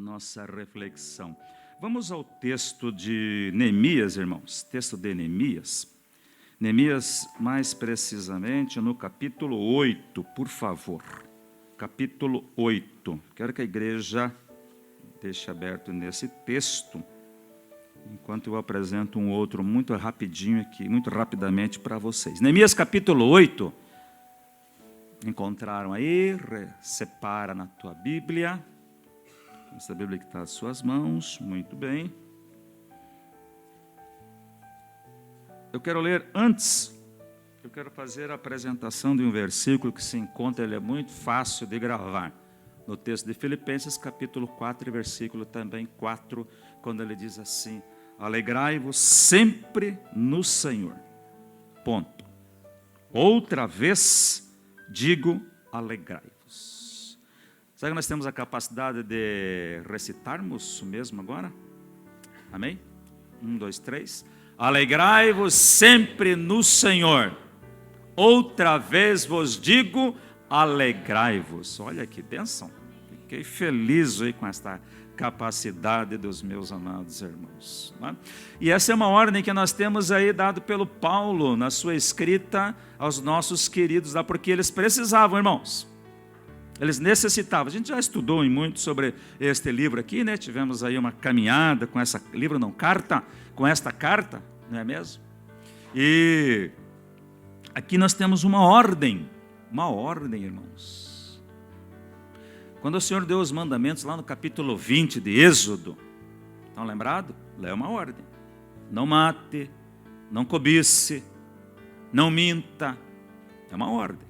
nossa reflexão. Vamos ao texto de Neemias, irmãos. Texto de Neemias. Neemias, mais precisamente, no capítulo 8, por favor. Capítulo 8. Quero que a igreja deixe aberto nesse texto, enquanto eu apresento um outro muito rapidinho aqui, muito rapidamente para vocês. Neemias, capítulo 8. Encontraram aí? Separa na tua Bíblia. Essa Bíblia que está às suas mãos. Muito bem. Eu quero ler antes. Eu quero fazer a apresentação de um versículo que se encontra, ele é muito fácil de gravar. No texto de Filipenses, capítulo 4, versículo também 4, quando ele diz assim: alegrai-vos sempre no Senhor. Ponto. Outra vez digo, alegrai-vos. Será que nós temos a capacidade de recitarmos isso mesmo agora? Amém? 1, 2, 3. Alegrai-vos sempre no Senhor. Outra vez vos digo, alegrai-vos. Olha que bênção. Fiquei feliz aí com esta capacidade dos meus amados irmãos. E essa é uma ordem que nós temos aí dado pelo Paulo na sua escrita aos nossos queridos lá, porque eles precisavam, irmãos. Eles necessitavam. A gente já estudou muito sobre este livro aqui, né? Tivemos aí uma caminhada com essa livro, não, carta, com esta carta, não é mesmo? E aqui nós temos uma ordem, irmãos. Quando o Senhor deu os mandamentos lá no capítulo 20 de Êxodo, estão lembrados? Lá é uma ordem. Não mate, não cobice, não minta. É uma ordem.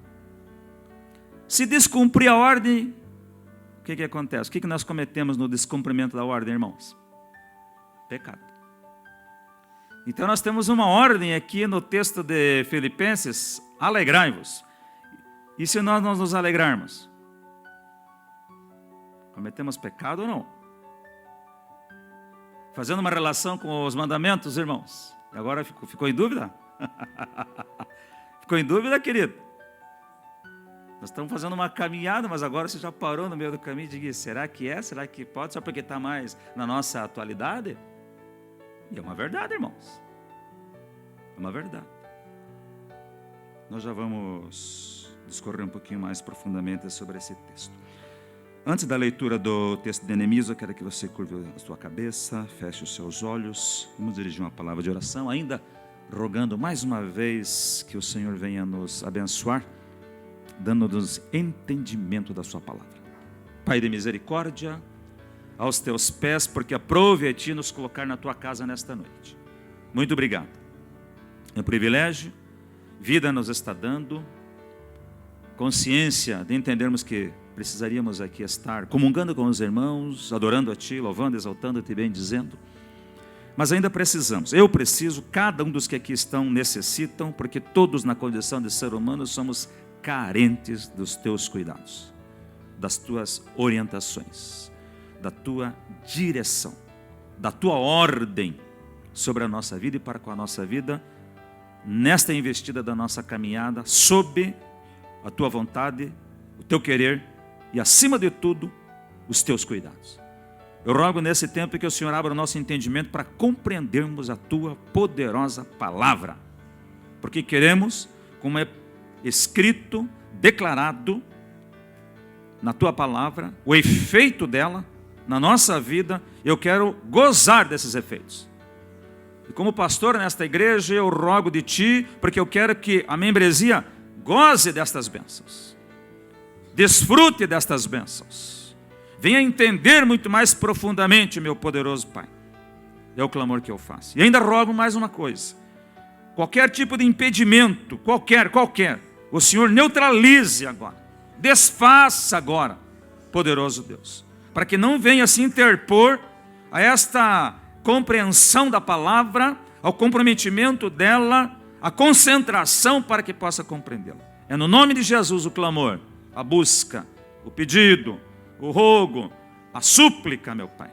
Se descumprir a ordem, o que acontece? O que nós cometemos no descumprimento da ordem, irmãos? Pecado. Então nós temos uma ordem aqui no texto de Filipenses: alegrai-vos. E se nós não nos alegrarmos? Cometemos pecado ou não? Fazendo uma relação com os mandamentos, irmãos. E agora ficou em dúvida? Ficou em dúvida, querido? Nós estamos fazendo uma caminhada, mas agora você já parou no meio do caminho e diz: será que é? Será que pode? Só porque está mais na nossa atualidade? E é uma verdade, irmãos. É uma verdade. Nós já vamos discorrer um pouquinho mais profundamente sobre esse texto. Antes da leitura do texto de Neemias, eu quero que você curve a sua cabeça, feche os seus olhos. Vamos dirigir uma palavra de oração, ainda rogando mais uma vez que o Senhor venha nos abençoar, dando-nos entendimento da sua palavra. Pai de misericórdia, aos teus pés, porque aprove a ti nos colocar na tua casa nesta noite. Muito obrigado. É um privilégio, vida nos está dando, consciência de entendermos que precisaríamos aqui estar comungando com os irmãos, adorando a ti, louvando, exaltando-te, bendizendo. Mas ainda precisamos, eu preciso, cada um dos que aqui estão necessitam, porque todos na condição de ser humano somos carentes dos teus cuidados, das tuas orientações, da tua direção, da tua ordem sobre a nossa vida e para com a nossa vida, nesta investida da nossa caminhada, sob a tua vontade, o teu querer e, acima de tudo, os teus cuidados. Eu rogo nesse tempo que o Senhor abra o nosso entendimento para compreendermos a tua poderosa palavra, porque queremos, como é escrito, declarado na tua palavra, o efeito dela na nossa vida. Eu quero gozar desses efeitos. E como pastor nesta igreja, eu rogo de ti, porque eu quero que a membresia goze destas bênçãos, desfrute destas bênçãos, venha entender muito mais profundamente, meu poderoso Pai. É o clamor que eu faço. E ainda rogo mais uma coisa: qualquer tipo de impedimento, qualquer, o Senhor neutralize agora, desfaça agora, poderoso Deus, para que não venha se interpor a esta compreensão da palavra, ao comprometimento dela, a concentração para que possa compreendê-la. É no nome de Jesus o clamor, a busca, o pedido, o rogo, a súplica, meu Pai,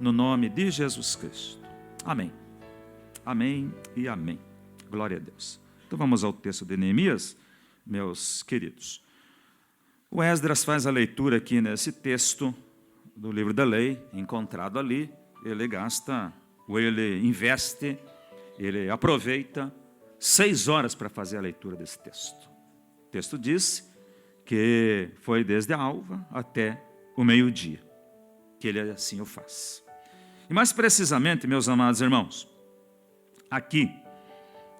no nome de Jesus Cristo. Amém. Amém e amém. Glória a Deus. Então vamos ao texto de Neemias, meus queridos. O Esdras faz a leitura aqui nesse texto do livro da lei, encontrado ali, ele gasta, ou ele investe, ele aproveita 6 horas para fazer a leitura desse texto. O texto diz que foi desde a alva até o meio-dia, que ele assim o faz. E mais precisamente, meus amados irmãos, aqui,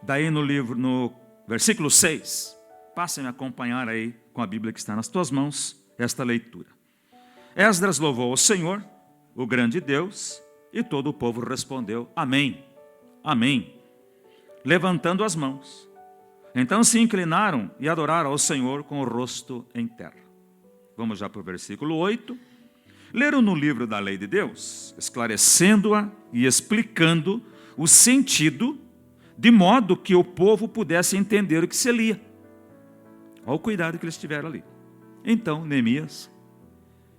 daí no livro, no versículo 6, passem a acompanhar aí com a Bíblia que está nas tuas mãos, esta leitura. Esdras louvou ao Senhor, o grande Deus, e todo o povo respondeu, amém, amém, levantando as mãos. Então se inclinaram e adoraram ao Senhor com o rosto em terra. Vamos já para o versículo 8. Leram no livro da lei de Deus, esclarecendo-a e explicando o sentido, de modo que o povo pudesse entender o que se lia. Olha o cuidado que eles tiveram ali. Então Neemias,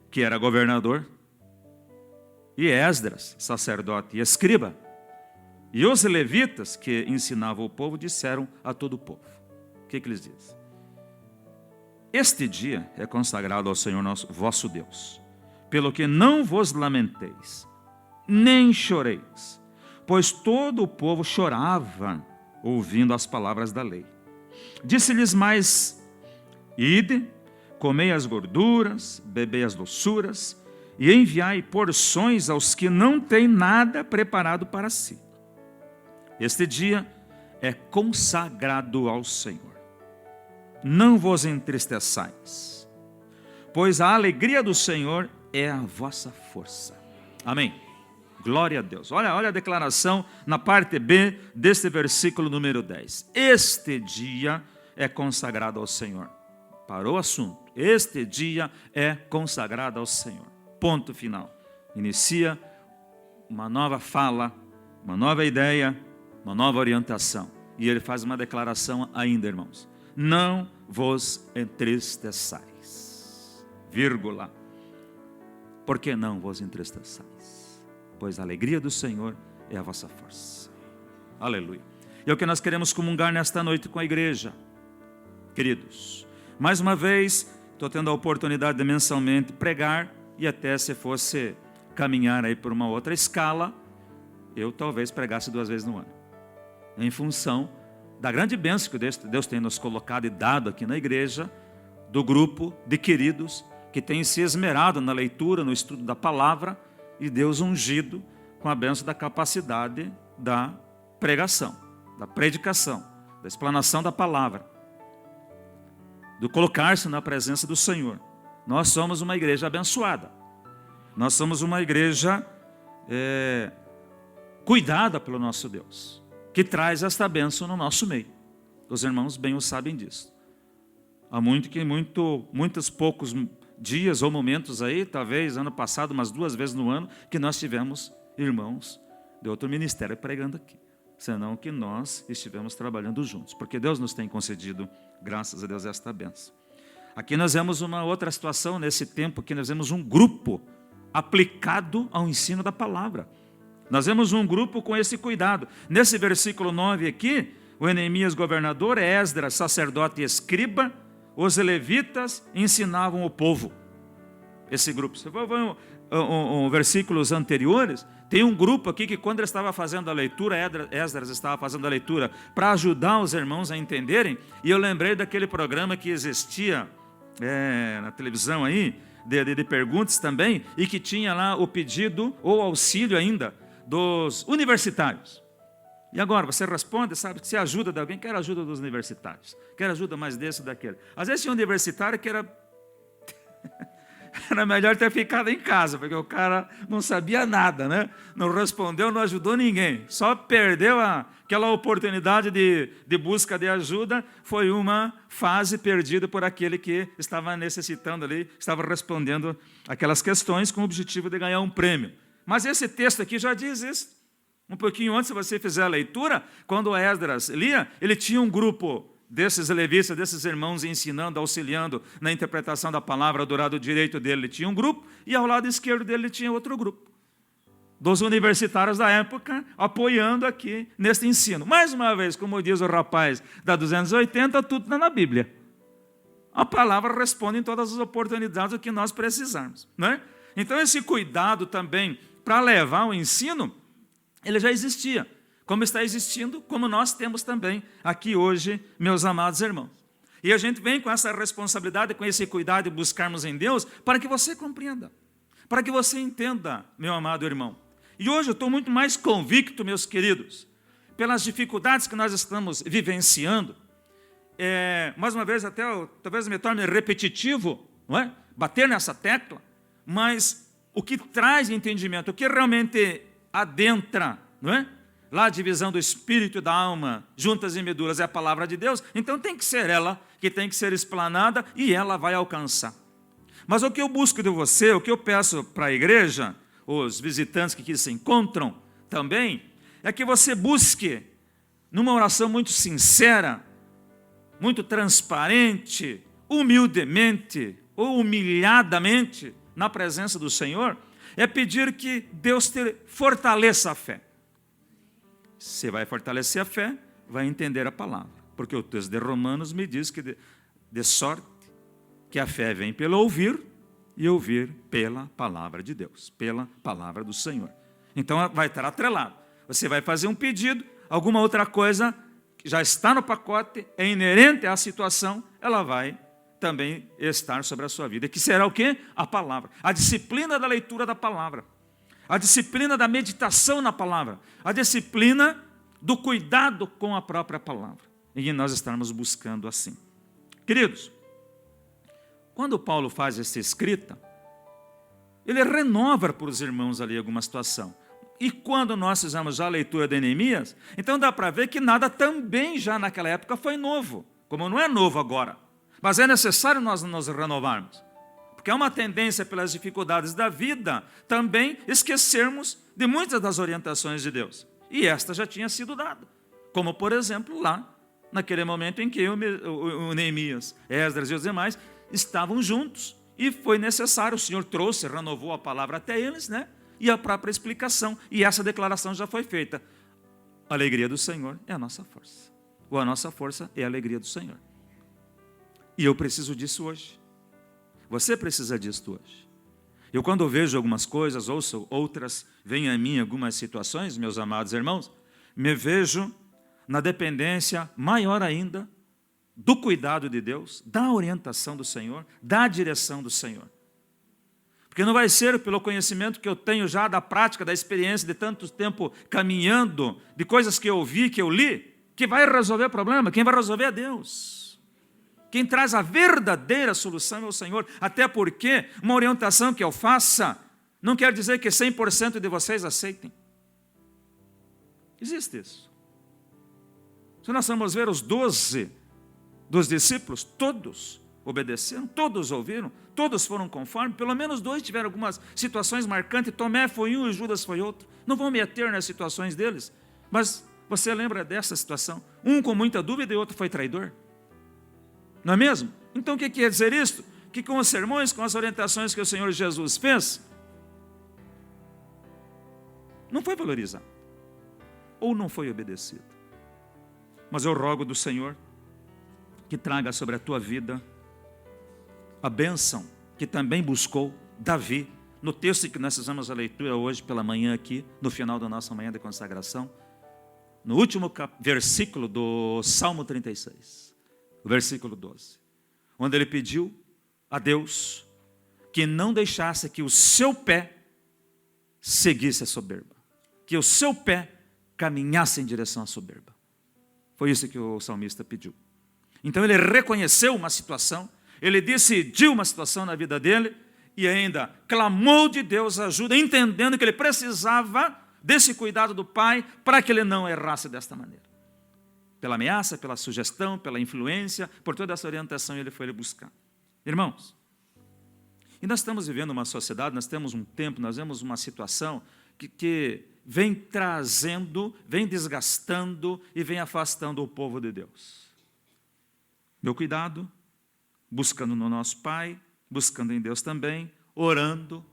que era governador, e Esdras, sacerdote e escriba, e os levitas que ensinavam o povo, disseram a todo o povo. O que eles dizem? Este dia é consagrado ao Senhor nosso, vosso Deus, pelo que não vos lamenteis, nem choreis, pois todo o povo chorava, ouvindo as palavras da lei. Disse-lhes mais, ide, comei as gorduras, bebei as doçuras, e enviai porções aos que não têm nada preparado para si. Este dia é consagrado ao Senhor. Não vos entristeçais, pois a alegria do Senhor é a vossa força. Amém. Glória a Deus. Olha a declaração na parte B deste versículo número 10. Este dia é consagrado ao Senhor. Parou o assunto. Este dia é consagrado ao Senhor. Ponto final. Inicia uma nova fala, uma nova ideia, uma nova orientação. E ele faz uma declaração ainda, irmãos. Não vos entristeçais. Vírgula. Por que não vos entristeçais? Pois a alegria do Senhor é a vossa força. Aleluia. E é o que nós queremos comungar nesta noite com a igreja. Queridos, mais uma vez, estou tendo a oportunidade de mensalmente pregar, e até se fosse caminhar aí por uma outra escala, eu talvez pregasse 2 vezes no ano. Em função da grande bênção que Deus tem nos colocado e dado aqui na igreja, do grupo de queridos que tem se esmerado na leitura, no estudo da palavra, e Deus ungido com a bênção da capacidade da pregação, da predicação, da explanação da palavra, do colocar-se na presença do Senhor. Nós somos uma igreja abençoada. Nós somos uma igreja cuidada pelo nosso Deus, que traz esta bênção no nosso meio. Os irmãos bem o sabem disso. Há muitos poucos dias ou momentos aí, talvez ano passado, umas 2 vezes no ano, que nós tivemos irmãos de outro ministério pregando aqui. Senão que nós estivemos trabalhando juntos. Porque Deus nos tem concedido, graças a Deus, esta bênção. Aqui nós vemos uma outra situação nesse tempo, que nós vemos um grupo aplicado ao ensino da palavra. Nós vemos um grupo com esse cuidado. Nesse versículo 9 aqui, o Neemias governador, Esdras sacerdote e escriba, os levitas ensinavam o povo. Esse grupo. Se for ver versículos anteriores, tem um grupo aqui que quando ele estava fazendo a leitura, Esdras estava fazendo a leitura para ajudar os irmãos a entenderem, e eu lembrei daquele programa que existia na televisão aí, de perguntas também, e que tinha lá o pedido ou auxílio ainda dos universitários. E agora, você responde, sabe, que você ajuda de alguém, quer ajuda dos universitários, quer ajuda mais desse ou daquele. Às vezes tinha um universitário que era melhor ter ficado em casa, porque o cara não sabia nada, né? Não respondeu, não ajudou ninguém, só perdeu aquela oportunidade de busca de ajuda. Foi uma fase perdida por aquele que estava necessitando ali, estava respondendo aquelas questões com o objetivo de ganhar um prêmio. Mas esse texto aqui já diz isso. Um pouquinho antes, se você fizer a leitura, quando Esdras lia, ele tinha um grupo desses levitas, desses irmãos ensinando, auxiliando na interpretação da palavra. Do lado direito dele ele tinha um grupo, e ao lado esquerdo dele ele tinha outro grupo, dos universitários da época, apoiando aqui neste ensino. Mais uma vez, como diz o rapaz da 280, tudo está na Bíblia. A palavra responde em todas as oportunidades o que nós precisarmos, não é? Então esse cuidado também para levar o ensino, ele já existia, como está existindo, como nós temos também aqui hoje, meus amados irmãos. E a gente vem com essa responsabilidade, com esse cuidado de buscarmos em Deus, para que você compreenda, para que você entenda, meu amado irmão. E hoje eu estou muito mais convicto, meus queridos, pelas dificuldades que nós estamos vivenciando. Mais uma vez, até talvez me torne repetitivo, não é? Bater nessa tecla, mas o que traz entendimento, o que realmente adentra, não é? Lá a divisão do espírito e da alma, juntas e medulas, é a palavra de Deus, então tem que ser ela que tem que ser explanada e ela vai alcançar. Mas o que eu busco de você, o que eu peço para a igreja, os visitantes que aqui se encontram também, é que você busque, numa oração muito sincera, muito transparente, humildemente ou humilhadamente, na presença do Senhor, é pedir que Deus te fortaleça a fé. Você vai fortalecer a fé, vai entender a palavra. Porque o texto de Romanos me diz que de sorte que a fé vem pelo ouvir e ouvir pela palavra de Deus, pela palavra do Senhor. Então vai estar atrelado. Você vai fazer um pedido, alguma outra coisa que já está no pacote, é inerente à situação, ela vai também estar sobre a sua vida. Que será o quê? A palavra. A disciplina da leitura da palavra. A disciplina da meditação na palavra. A disciplina do cuidado com a própria palavra. E nós estamos buscando assim. Queridos, quando Paulo faz essa escrita, ele renova para os irmãos ali alguma situação. E quando nós fizemos já a leitura de Neemias, então dá para ver que nada também já naquela época foi novo, como não é novo agora. Mas é necessário nós nos renovarmos. Porque é uma tendência pelas dificuldades da vida também esquecermos de muitas das orientações de Deus. E esta já tinha sido dada. Como, por exemplo, lá, naquele momento em que o Neemias, Esdras e os demais estavam juntos. E foi necessário, o Senhor trouxe, renovou a palavra até eles, né? E a própria explicação. E essa declaração já foi feita. A alegria do Senhor é a nossa força. Ou a nossa força é a alegria do Senhor. E eu preciso disso hoje. Você precisa disso hoje. Eu quando vejo algumas coisas, ouço outras, vêm a mim algumas situações, meus amados irmãos, me vejo na dependência maior ainda do cuidado de Deus, da orientação do Senhor, da direção do Senhor. Porque não vai ser pelo conhecimento que eu tenho já da prática, da experiência de tanto tempo caminhando, de coisas que eu ouvi, que eu li, que vai resolver o problema. Quem vai resolver é Deus. Quem traz a verdadeira solução é o Senhor. Até porque uma orientação que eu faça não quer dizer que 100% de vocês aceitem. Existe isso. Se nós vamos ver os 12 dos discípulos, todos obedeceram, todos ouviram, todos foram conformes, pelo menos 2 tiveram algumas situações marcantes, Tomé foi um e Judas foi outro. Não vou me ater nas situações deles, mas você lembra dessa situação? Um com muita dúvida e outro foi traidor. Não é mesmo? Então o que quer dizer isso? Que com os sermões, com as orientações que o Senhor Jesus fez, não foi valorizado, ou não foi obedecido. Mas eu rogo do Senhor que traga sobre a tua vida a bênção que também buscou Davi, no texto que nós fizemos a leitura hoje pela manhã aqui, no final da nossa manhã de consagração, no último versículo do Salmo 36, o versículo 12, onde ele pediu a Deus que não deixasse que o seu pé seguisse a soberba, que o seu pé caminhasse em direção à soberba. Foi isso que o salmista pediu. Então ele reconheceu uma situação, ele decidiu uma situação na vida dele e ainda clamou de Deus ajuda, entendendo que ele precisava desse cuidado do Pai para que ele não errasse desta maneira. Pela ameaça, pela sugestão, pela influência, por toda essa orientação ele foi buscar. Irmãos, e nós estamos vivendo uma sociedade, nós temos um tempo, nós vemos uma situação que vem trazendo, vem desgastando e vem afastando o povo de Deus. Meu cuidado, buscando no nosso Pai, buscando em Deus também, orando,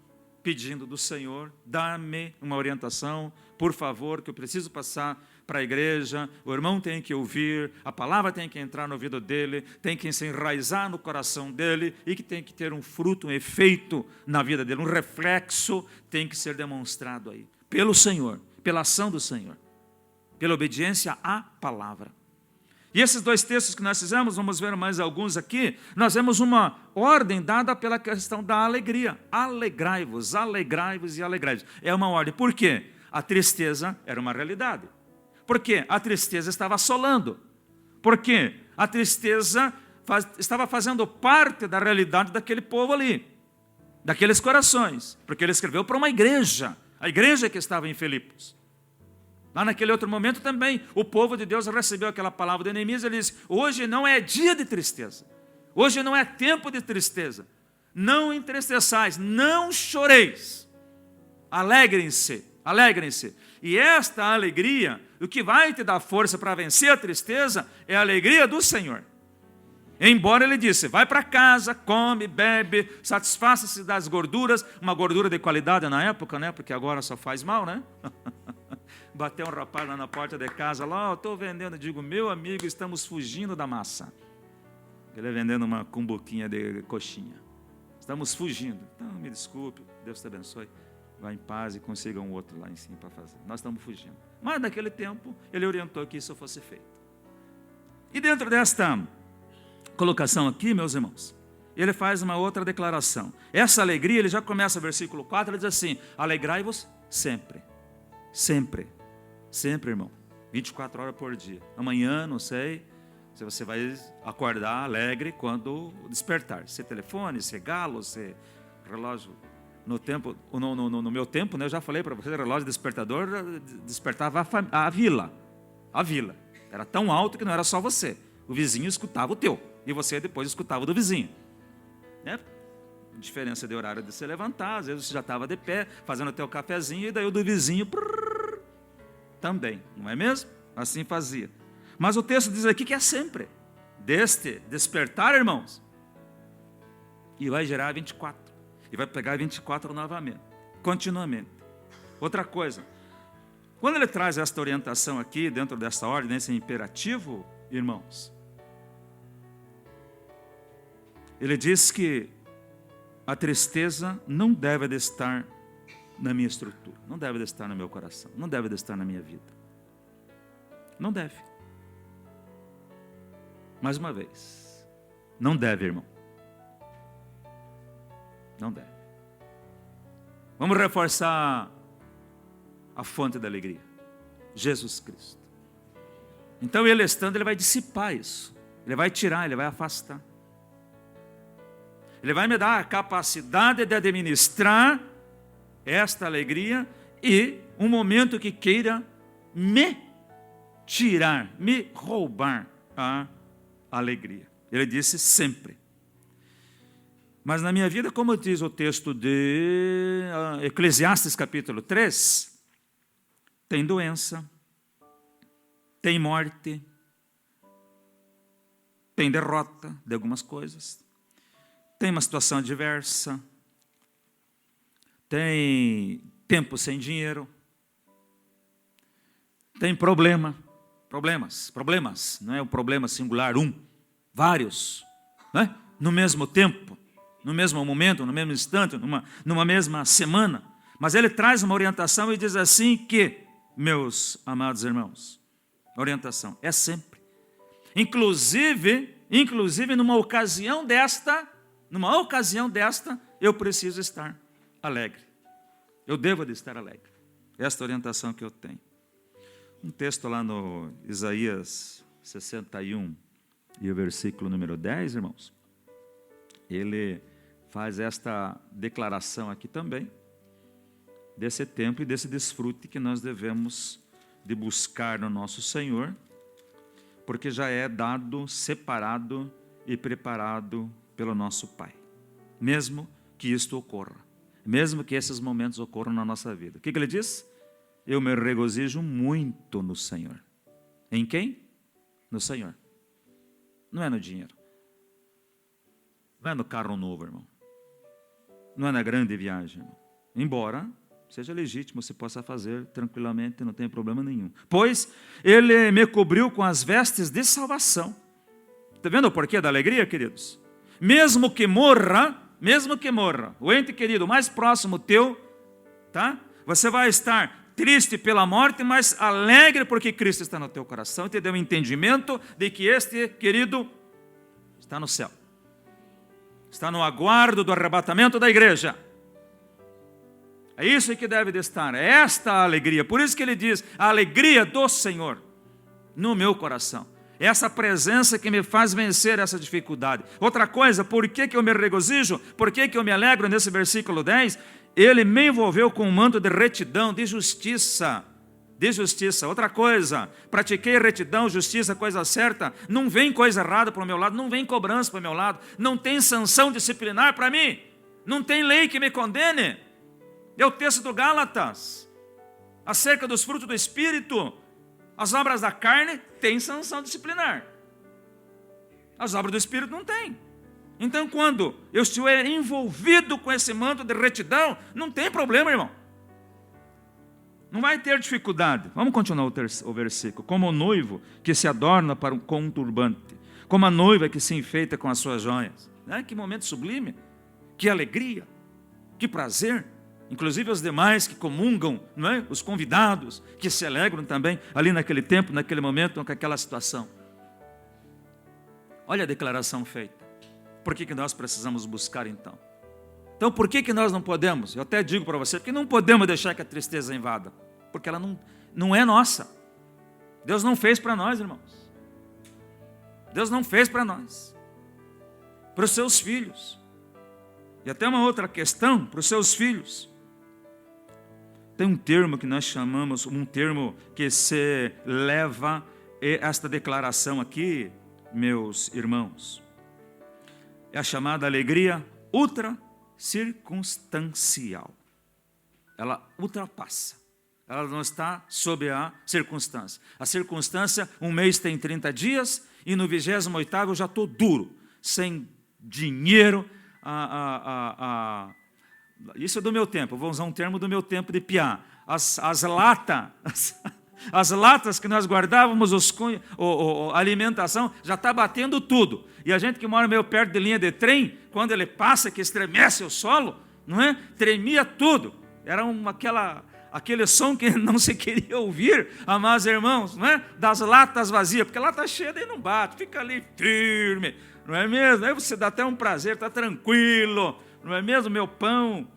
pedindo do Senhor, dá-me uma orientação, por favor, que eu preciso passar para a igreja, o irmão tem que ouvir, a palavra tem que entrar no ouvido dele, tem que se enraizar no coração dele e que tem que ter um fruto, um efeito na vida dele, um reflexo tem que ser demonstrado aí, pelo Senhor, pela ação do Senhor, pela obediência à palavra. E esses dois textos que nós fizemos, vamos ver mais alguns aqui, nós vemos uma ordem dada pela questão da alegria. Alegrai-vos, alegrai-vos e alegrai-vos. É uma ordem. Por quê? A tristeza era uma realidade. Por quê? A tristeza estava assolando. Por quê? A tristeza estava fazendo parte da realidade daquele povo ali, daqueles corações. Porque ele escreveu para uma igreja, a igreja que estava em Filipos. Lá naquele outro momento também, o povo de Deus recebeu aquela palavra do Neemias, ele disse, hoje não é dia de tristeza, hoje não é tempo de tristeza, não entristeçais, não choreis, alegrem-se, alegrem-se. E esta alegria, o que vai te dar força para vencer a tristeza, é a alegria do Senhor. Embora ele disse, vai para casa, come, bebe, satisfaça-se das gorduras, uma gordura de qualidade na época, né? Porque agora só faz mal, né? Bateu um rapaz lá na porta de casa, lá, estou vendendo, digo, meu amigo, estamos fugindo da massa. Ele vendendo uma cumbuquinha de coxinha. Estamos fugindo. Então, me desculpe, Deus te abençoe. Vá em paz e consiga um outro lá em cima para fazer. Nós estamos fugindo. Mas naquele tempo, ele orientou que isso fosse feito. E dentro desta colocação aqui, meus irmãos, ele faz uma outra declaração. Essa alegria, ele já começa o versículo 4, ele diz assim, alegrai-vos sempre, sempre, sempre, irmão, 24 horas por dia. Amanhã, não sei, se você vai acordar alegre quando despertar. Se telefone, se galo, se relógio. No meu tempo, né, eu já falei para você, relógio despertador despertava a vila. A vila. Era tão alto que não era só você. O vizinho escutava o teu. E você depois escutava o do vizinho. Né? Diferença de horário de se levantar. Às vezes você já estava de pé, fazendo o teu cafezinho, e daí o do vizinho também. Não é mesmo? Assim fazia. Mas o texto diz aqui que é sempre. Deste despertar, irmãos. E vai gerar 24. E vai pegar 24 novamente. Continuamente. Outra coisa. Quando ele traz esta orientação aqui, dentro desta ordem, nesse imperativo, irmãos, ele diz que a tristeza não deve de estar na minha estrutura, não deve de estar no meu coração, não deve de estar na minha vida. Não deve. Mais uma vez, não deve, irmão. Não deve. Vamos reforçar a fonte da alegria, Jesus Cristo. Então ele estando, ele vai dissipar isso, ele vai tirar, ele vai afastar. Ele vai me dar a capacidade de administrar esta alegria e um momento que queira me tirar, me roubar a alegria. Ele disse sempre. Mas na minha vida, como diz o texto de Eclesiastes capítulo 3, tem doença, tem morte, tem derrota de algumas coisas, tem uma situação adversa, tem tempo sem dinheiro, tem problemas, não é um problema singular, vários, né? No mesmo tempo, no mesmo momento, no mesmo instante, numa mesma semana. Mas ele traz uma orientação e diz assim que, meus amados irmãos, a orientação é sempre. Inclusive numa ocasião desta, eu preciso estar alegre. Eu devo de estar alegre. Esta orientação que eu tenho. Um texto lá no Isaías 61 e o versículo número 10, irmãos. Ele faz esta declaração aqui também, desse tempo e desse desfrute que nós devemos de buscar no nosso Senhor, porque já é dado, separado e preparado pelo nosso Pai. Mesmo que isto ocorra, mesmo que esses momentos ocorram na nossa vida. O que ele diz? Eu me regozijo muito no Senhor. Em quem? No Senhor. Não é no dinheiro. Não é no carro novo, irmão. Não é na grande viagem, irmão. embora seja legítimo, você possa fazer tranquilamente, não tem problema nenhum. Pois ele me cobriu com as vestes de salvação. Está vendo o porquê da alegria, queridos? Mesmo que morra, o ente querido mais próximo teu, tá? Você vai estar triste pela morte, mas alegre porque Cristo está no teu coração e te deu um entendimento de que este querido está no céu. Está no aguardo do arrebatamento da igreja. É isso que deve de estar, é esta a alegria. Por isso que ele diz, a alegria do Senhor no meu coração. É essa presença que me faz vencer essa dificuldade. Outra coisa, por que eu me regozijo? Por que eu me alegro nesse versículo 10? Ele me envolveu com um manto de retidão, de justiça. De justiça. Outra coisa, pratiquei retidão, justiça, coisa certa. Não vem coisa errada para o meu lado, não vem cobrança para o meu lado, não tem sanção disciplinar para mim, não tem lei que me condene. É o texto do Gálatas, acerca dos frutos do Espírito. As obras da carne têm sanção disciplinar, as obras do Espírito não têm. Então, quando eu estiver envolvido com esse manto de retidão, não tem problema, irmão. Não vai ter dificuldade. Vamos continuar o versículo. Como o noivo que se adorna com um turbante, como a noiva que se enfeita com as suas joias. Que momento sublime, que alegria, que prazer. Inclusive os demais que comungam, não é? Os convidados que se alegram também ali naquele tempo, naquele momento, com aquela situação. Olha a declaração feita. Por que nós precisamos buscar então? Então por que nós não podemos? Eu até digo para você, porque não podemos deixar que a tristeza invada. Porque ela não é nossa. Deus não fez para nós, irmãos. Deus não fez para nós. Para os seus filhos. E até uma outra questão, para os seus filhos. Tem um termo que nós chamamos, um termo que se leva esta declaração aqui, meus irmãos. É a chamada alegria ultracircunstancial. Ela ultrapassa. Ela não está sob a circunstância. A circunstância, um mês tem 30 dias e no 28º eu já estou duro, sem dinheiro. Isso é do meu tempo, vou usar um termo do meu tempo de piá. As latas que nós guardávamos, a alimentação, já está batendo tudo. E a gente que mora meio perto de linha de trem, quando ele passa, que estremece o solo, não é? Tremia tudo. Era aquele som que não se queria ouvir, amados irmãos, não é? Das latas vazias, porque lá está cheia, daí não bate, fica ali firme, não é mesmo? Aí você dá até um prazer, está tranquilo, não é mesmo? Meu pão,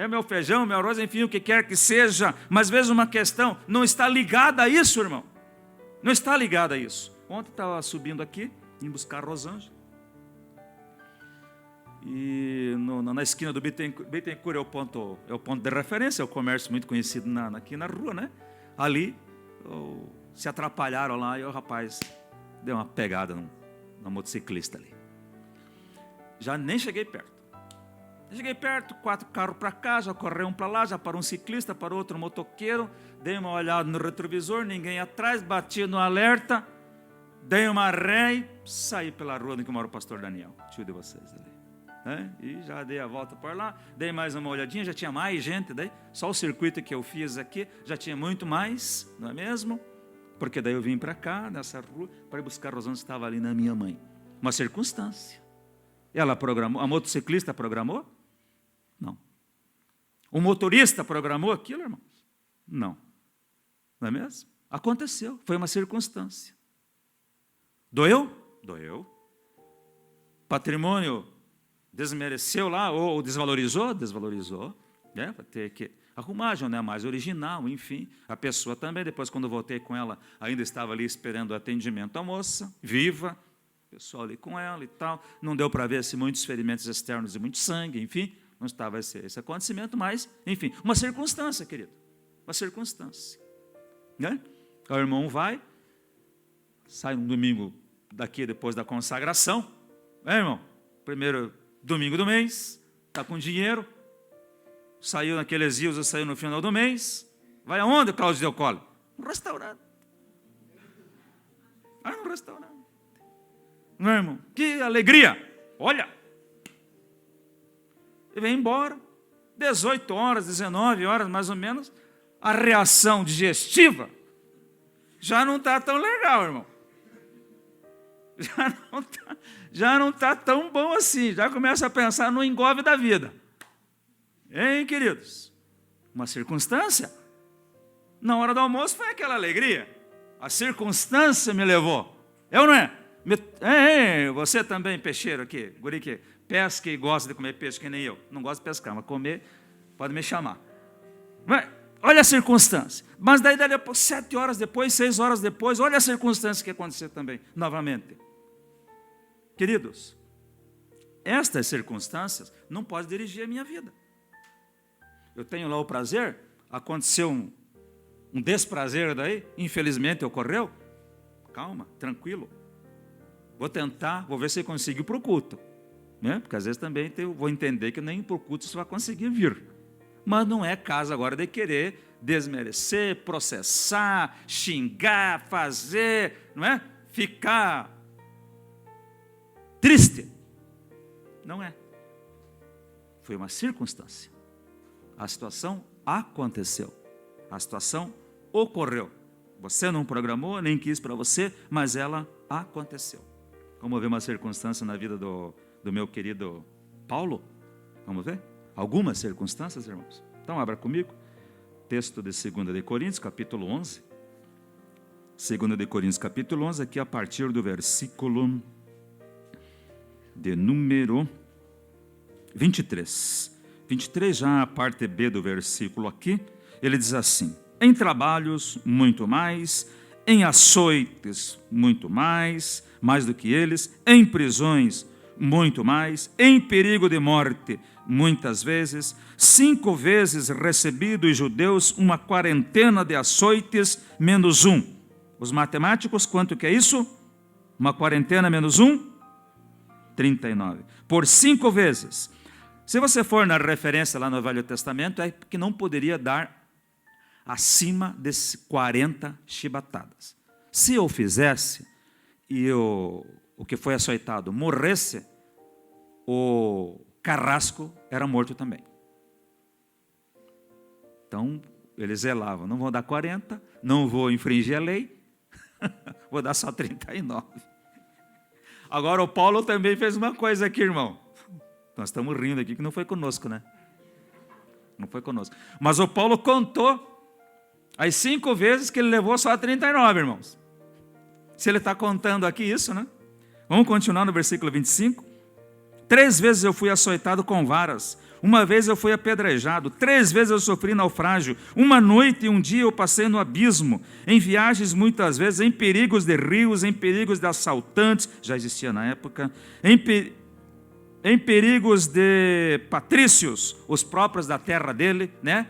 meu feijão, meu arroz, enfim, o que quer que seja, mas veja uma questão, não está ligada a isso, irmão, não está ligada a isso. Ontem estava subindo aqui, em buscar Rosângela, e na esquina do Bittencourt é o ponto de referência, é o comércio muito conhecido aqui na rua, né? Ali, se atrapalharam lá e o rapaz deu uma pegada no motociclista ali. Já nem cheguei perto. Cheguei perto, 4 carros para cá, já correu um para lá, já parou um ciclista, parou outro motoqueiro, dei uma olhada no retrovisor, ninguém atrás, bati no alerta, dei uma ré e saí pela rua onde mora o pastor Daniel, tio de vocês ali. E já dei a volta por lá, dei mais uma olhadinha, já tinha mais gente, daí só o circuito que eu fiz aqui, já tinha muito mais, não é mesmo? Porque daí eu vim para cá, nessa rua, para ir buscar a Rosângela, estava ali na minha mãe. Uma circunstância. Ela programou, a motociclista programou? Não. O motorista programou aquilo, irmãos? Não. Não é mesmo? Aconteceu, foi uma circunstância. Doeu? Doeu. Patrimônio desmereceu lá, ou desvalorizou? Desvalorizou. Vai ter que arrumar, já não é mais original, enfim. A pessoa também, depois quando voltei com ela, ainda estava ali esperando o atendimento. A moça, viva, o pessoal ali com ela e tal. Não deu para ver assim, muitos ferimentos externos e muito sangue, enfim. Não estava esse acontecimento, mas, enfim, uma circunstância, querido. Uma circunstância. O irmão vai, sai um domingo daqui depois da consagração. Irmão? Primeiro domingo do mês, está com dinheiro, saiu naqueles dias, saiu no final do mês, vai aonde, Cláudio Delcole? No restaurante. Vai no restaurante. Não, irmão? Que alegria! Olha! E vem embora. 18 horas, 19 horas, mais ou menos, a reação digestiva já não está tão legal, irmão. Já não tá tão bom assim. Já começa a pensar no engolve da vida. Hein, queridos? Uma circunstância. Na hora do almoço foi aquela alegria. A circunstância me levou. É ou não é? Você também, peixeiro aqui, guri que pesca e gosta de comer peixe, que nem eu. Não gosto de pescar, mas comer, pode me chamar. Mas, olha a circunstância. Mas daí, 7 horas depois, 6 horas depois, olha a circunstância que aconteceu também, novamente. Queridos, estas circunstâncias não podem dirigir a minha vida. Eu tenho lá o prazer, aconteceu um desprazer daí, infelizmente ocorreu. Calma, tranquilo. Vou tentar, vou ver se eu consigo ir para o culto. Né? Porque às vezes também vou entender que nem para o culto você vai conseguir vir. Mas não é caso agora de querer desmerecer, processar, xingar, fazer, não é? Ficar triste. Não é. Foi uma circunstância. A situação aconteceu. A situação ocorreu. Você não programou, nem quis para você, mas ela aconteceu. Vamos ver uma circunstância na vida do meu querido Paulo? Vamos ver? Algumas circunstâncias, irmãos. Então, abra comigo. Texto de 2 de Coríntios, capítulo 11. 2 de Coríntios, capítulo 11, aqui a partir do versículo de número 23. 23, já a parte B do versículo aqui, ele diz assim: em trabalhos, muito mais, em açoites, muito mais do que eles, em prisões, muito mais, em perigo de morte, muitas vezes, 5 vezes recebi dos judeus uma quarentena de açoites menos 1. Os matemáticos, quanto que é isso? Uma quarentena menos 1? 39. Por 5 vezes. Se você for na referência lá no Velho Testamento, é que não poderia dar acima de 40 chibatadas. Se eu fizesse e o que foi açoitado morresse, o carrasco era morto também. Então, eles zelavam, não vou dar 40, não vou infringir a lei, vou dar só 39. Agora o Paulo também fez uma coisa aqui, irmão. Nós estamos rindo aqui que não foi conosco, né? Não foi conosco. Mas o Paulo contou as 5 vezes que ele levou só 39, irmãos. Se ele está contando aqui isso, né? Vamos continuar no versículo 25. 3 vezes eu fui açoitado com varas. 1 vez eu fui apedrejado. 3 vezes eu sofri naufrágio. 1 noite e 1 dia eu passei no abismo. Em viagens muitas vezes, em perigos de rios, em perigos de assaltantes. Já existia na época. Em perigos de patrícios, os próprios da terra dele, né?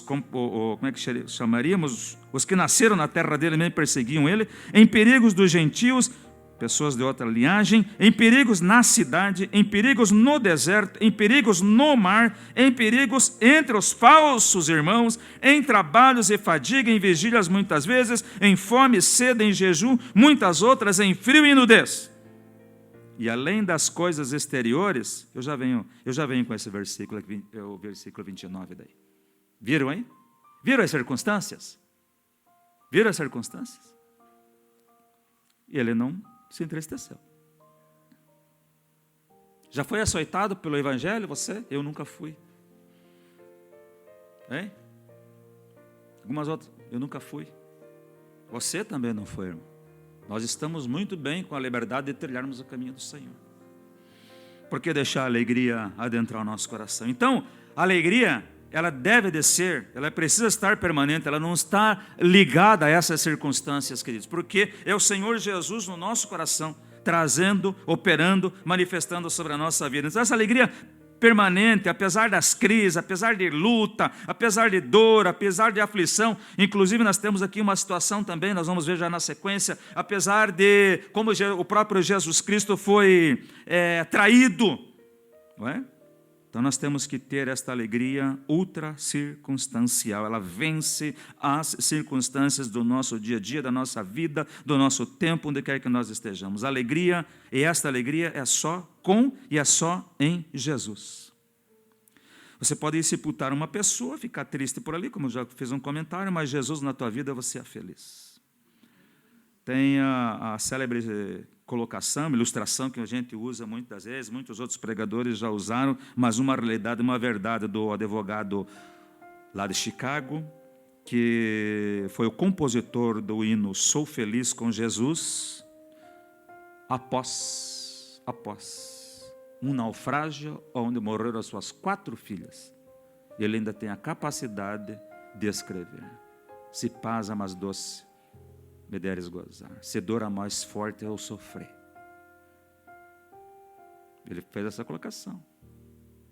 Como é que chamaríamos? Os que nasceram na terra dele mesmo perseguiam ele. Em perigos dos gentios, pessoas de outra linhagem, em perigos na cidade, em perigos no deserto, em perigos no mar, em perigos entre os falsos irmãos, em trabalhos e fadiga, em vigílias muitas vezes, em fome, sede, em jejum, muitas outras, em frio e nudez. E além das coisas exteriores, eu já venho com esse versículo, o versículo 29 daí. Viram aí? Viram as circunstâncias? Viram as circunstâncias? E ele não se entristeceu. Já foi açoitado pelo Evangelho, você? Eu nunca fui. Hein? Algumas outras, eu nunca fui. Você também não foi, irmão. Nós estamos muito bem com a liberdade de trilharmos o caminho do Senhor. Por que deixar a alegria adentrar o nosso coração? Então, a alegria, ela deve descer, ela precisa estar permanente, ela não está ligada a essas circunstâncias, queridos, porque é o Senhor Jesus no nosso coração, trazendo, operando, manifestando sobre a nossa vida. Então, essa alegria permanente, apesar das crises, apesar de luta, apesar de dor, apesar de aflição. Inclusive nós temos aqui uma situação também, nós vamos ver já na sequência, apesar de como o próprio Jesus Cristo foi traído, não é? Então nós temos que ter esta alegria ultra circunstancial, ela vence as circunstâncias do nosso dia a dia, da nossa vida, do nosso tempo, onde quer que nós estejamos. A alegria, e esta alegria é só com e é só em Jesus. Você pode ir sepultar uma pessoa, ficar triste por ali, como eu já fiz um comentário, mas Jesus na tua vida você é feliz. Tem a célebre colocação, ilustração que a gente usa muitas vezes, muitos outros pregadores já usaram, mas uma realidade, uma verdade do advogado lá de Chicago, que foi o compositor do hino Sou Feliz com Jesus, após um naufrágio onde morreram as suas 4 filhas. Ele ainda tem a capacidade de escrever: se paz a mais doce me deres gozar, se dor a mais forte eu sofrer. Ele fez essa colocação.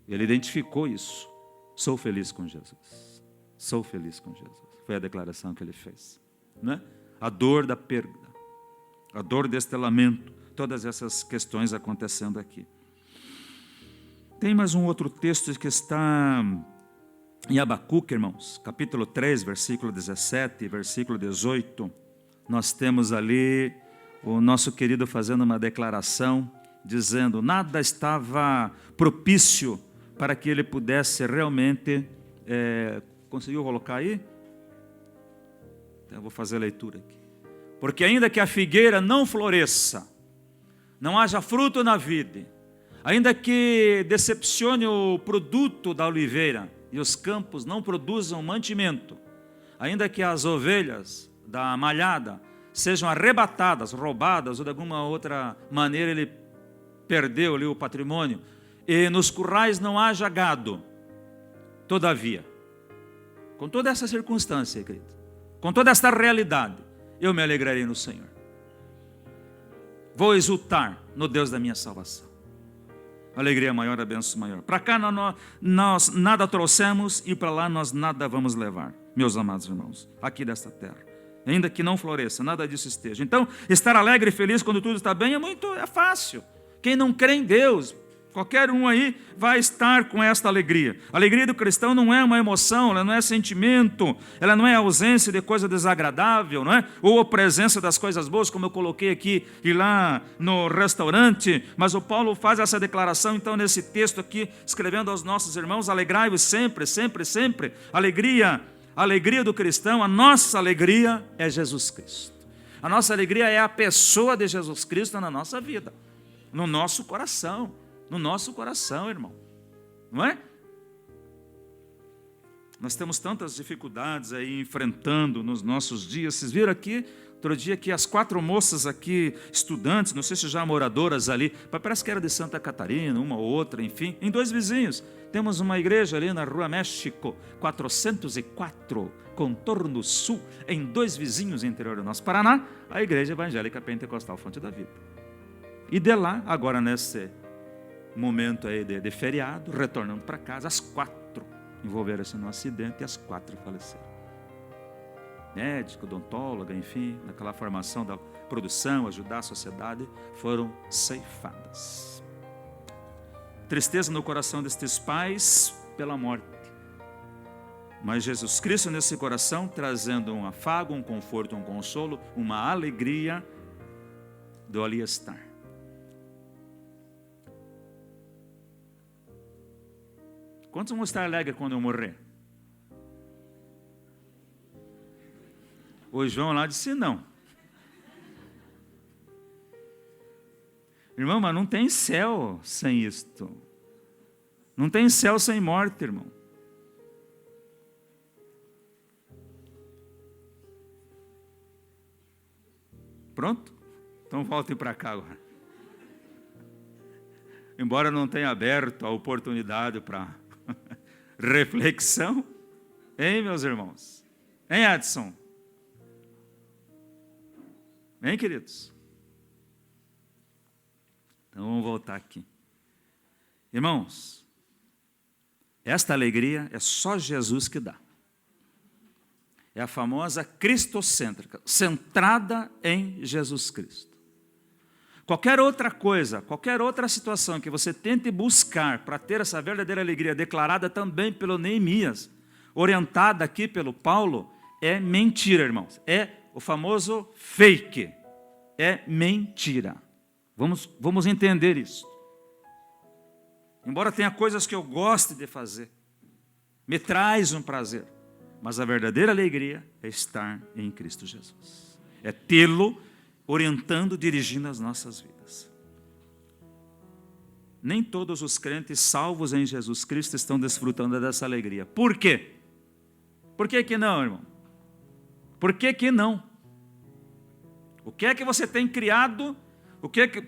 Ele identificou isso. Sou feliz com Jesus. Sou feliz com Jesus. Foi a declaração que ele fez. Né? A dor da perda, a dor deste lamento, todas essas questões acontecendo aqui. Tem mais um outro texto que está em Abacuque, irmãos, capítulo 3, versículo 17, versículo 18. Nós temos ali o nosso querido fazendo uma declaração, dizendo: nada estava propício para que ele pudesse realmente... conseguiu colocar aí? Então eu vou fazer a leitura aqui. Porque ainda que a figueira não floresça, não haja fruto na vide, ainda que decepcione o produto da oliveira e os campos não produzam mantimento, ainda que as ovelhas da malhada sejam arrebatadas, roubadas, ou de alguma outra maneira ele perdeu ali o patrimônio, e nos currais não haja gado, todavia, com toda essa circunstância, querido, com toda esta realidade, eu me alegrarei no Senhor. Vou exultar no Deus da minha salvação. Alegria maior, a bênção maior. Para cá nós nada trouxemos e para lá nós nada vamos levar, meus amados irmãos, aqui desta terra. Ainda que não floresça, nada disso esteja. Então, estar alegre e feliz quando tudo está bem é fácil. Quem não crê em Deus, qualquer um aí vai estar com esta alegria. A alegria do cristão não é uma emoção, ela não é sentimento, ela não é ausência de coisa desagradável, não é? Ou a presença das coisas boas, como eu coloquei aqui e lá no restaurante. Mas o Paulo faz essa declaração, então, nesse texto aqui, escrevendo aos nossos irmãos: alegrai-vos sempre, sempre, sempre. A alegria do cristão, a nossa alegria é Jesus Cristo. A nossa alegria é a pessoa de Jesus Cristo na nossa vida, no nosso coração. No nosso coração, irmão, não é? Nós temos tantas dificuldades aí enfrentando nos nossos dias. Vocês viram aqui, outro dia, que as 4 moças aqui, estudantes, não sei se já moradoras ali, parece que era de Santa Catarina, uma ou outra, enfim, em 2 vizinhos. Temos uma igreja ali na Rua México, 404, Contorno Sul, em 2 vizinhos interior do nosso Paraná, a Igreja Evangélica Pentecostal Fonte da Vida. E de lá, agora nesse momento aí de feriado, retornando para casa, as 4 envolveram-se num acidente e as 4 faleceram. Médico, odontóloga, enfim, naquela formação da produção, ajudar a sociedade, foram ceifadas. Tristeza no coração destes pais pela morte, mas Jesus Cristo nesse coração trazendo um afago, um conforto, um consolo, uma alegria do ali estar. Quantos vão estar alegres quando eu morrer? O João lá disse não. Irmão, mas não tem céu sem isto. Não tem céu sem morte, irmão. Pronto? Então voltem para cá agora. Embora não tenha aberto a oportunidade para reflexão, hein, meus irmãos? Hein, Edson? Hein, queridos? Então vamos voltar aqui. Irmãos, esta alegria é só Jesus que dá. É a famosa cristocêntrica, centrada em Jesus Cristo. Qualquer outra coisa, qualquer outra situação que você tente buscar para ter essa verdadeira alegria declarada também pelo Neemias, orientada aqui pelo Paulo, é mentira, irmãos. É o famoso fake. É mentira. Vamos entender isso. Embora tenha coisas que eu goste de fazer, me traz um prazer. Mas a verdadeira alegria é estar em Cristo Jesus. É tê-lo orientando, dirigindo as nossas vidas. Nem todos os crentes salvos em Jesus Cristo estão desfrutando dessa alegria. Por quê? Por que que não, irmão? Por que que não? O que é que você tem criado?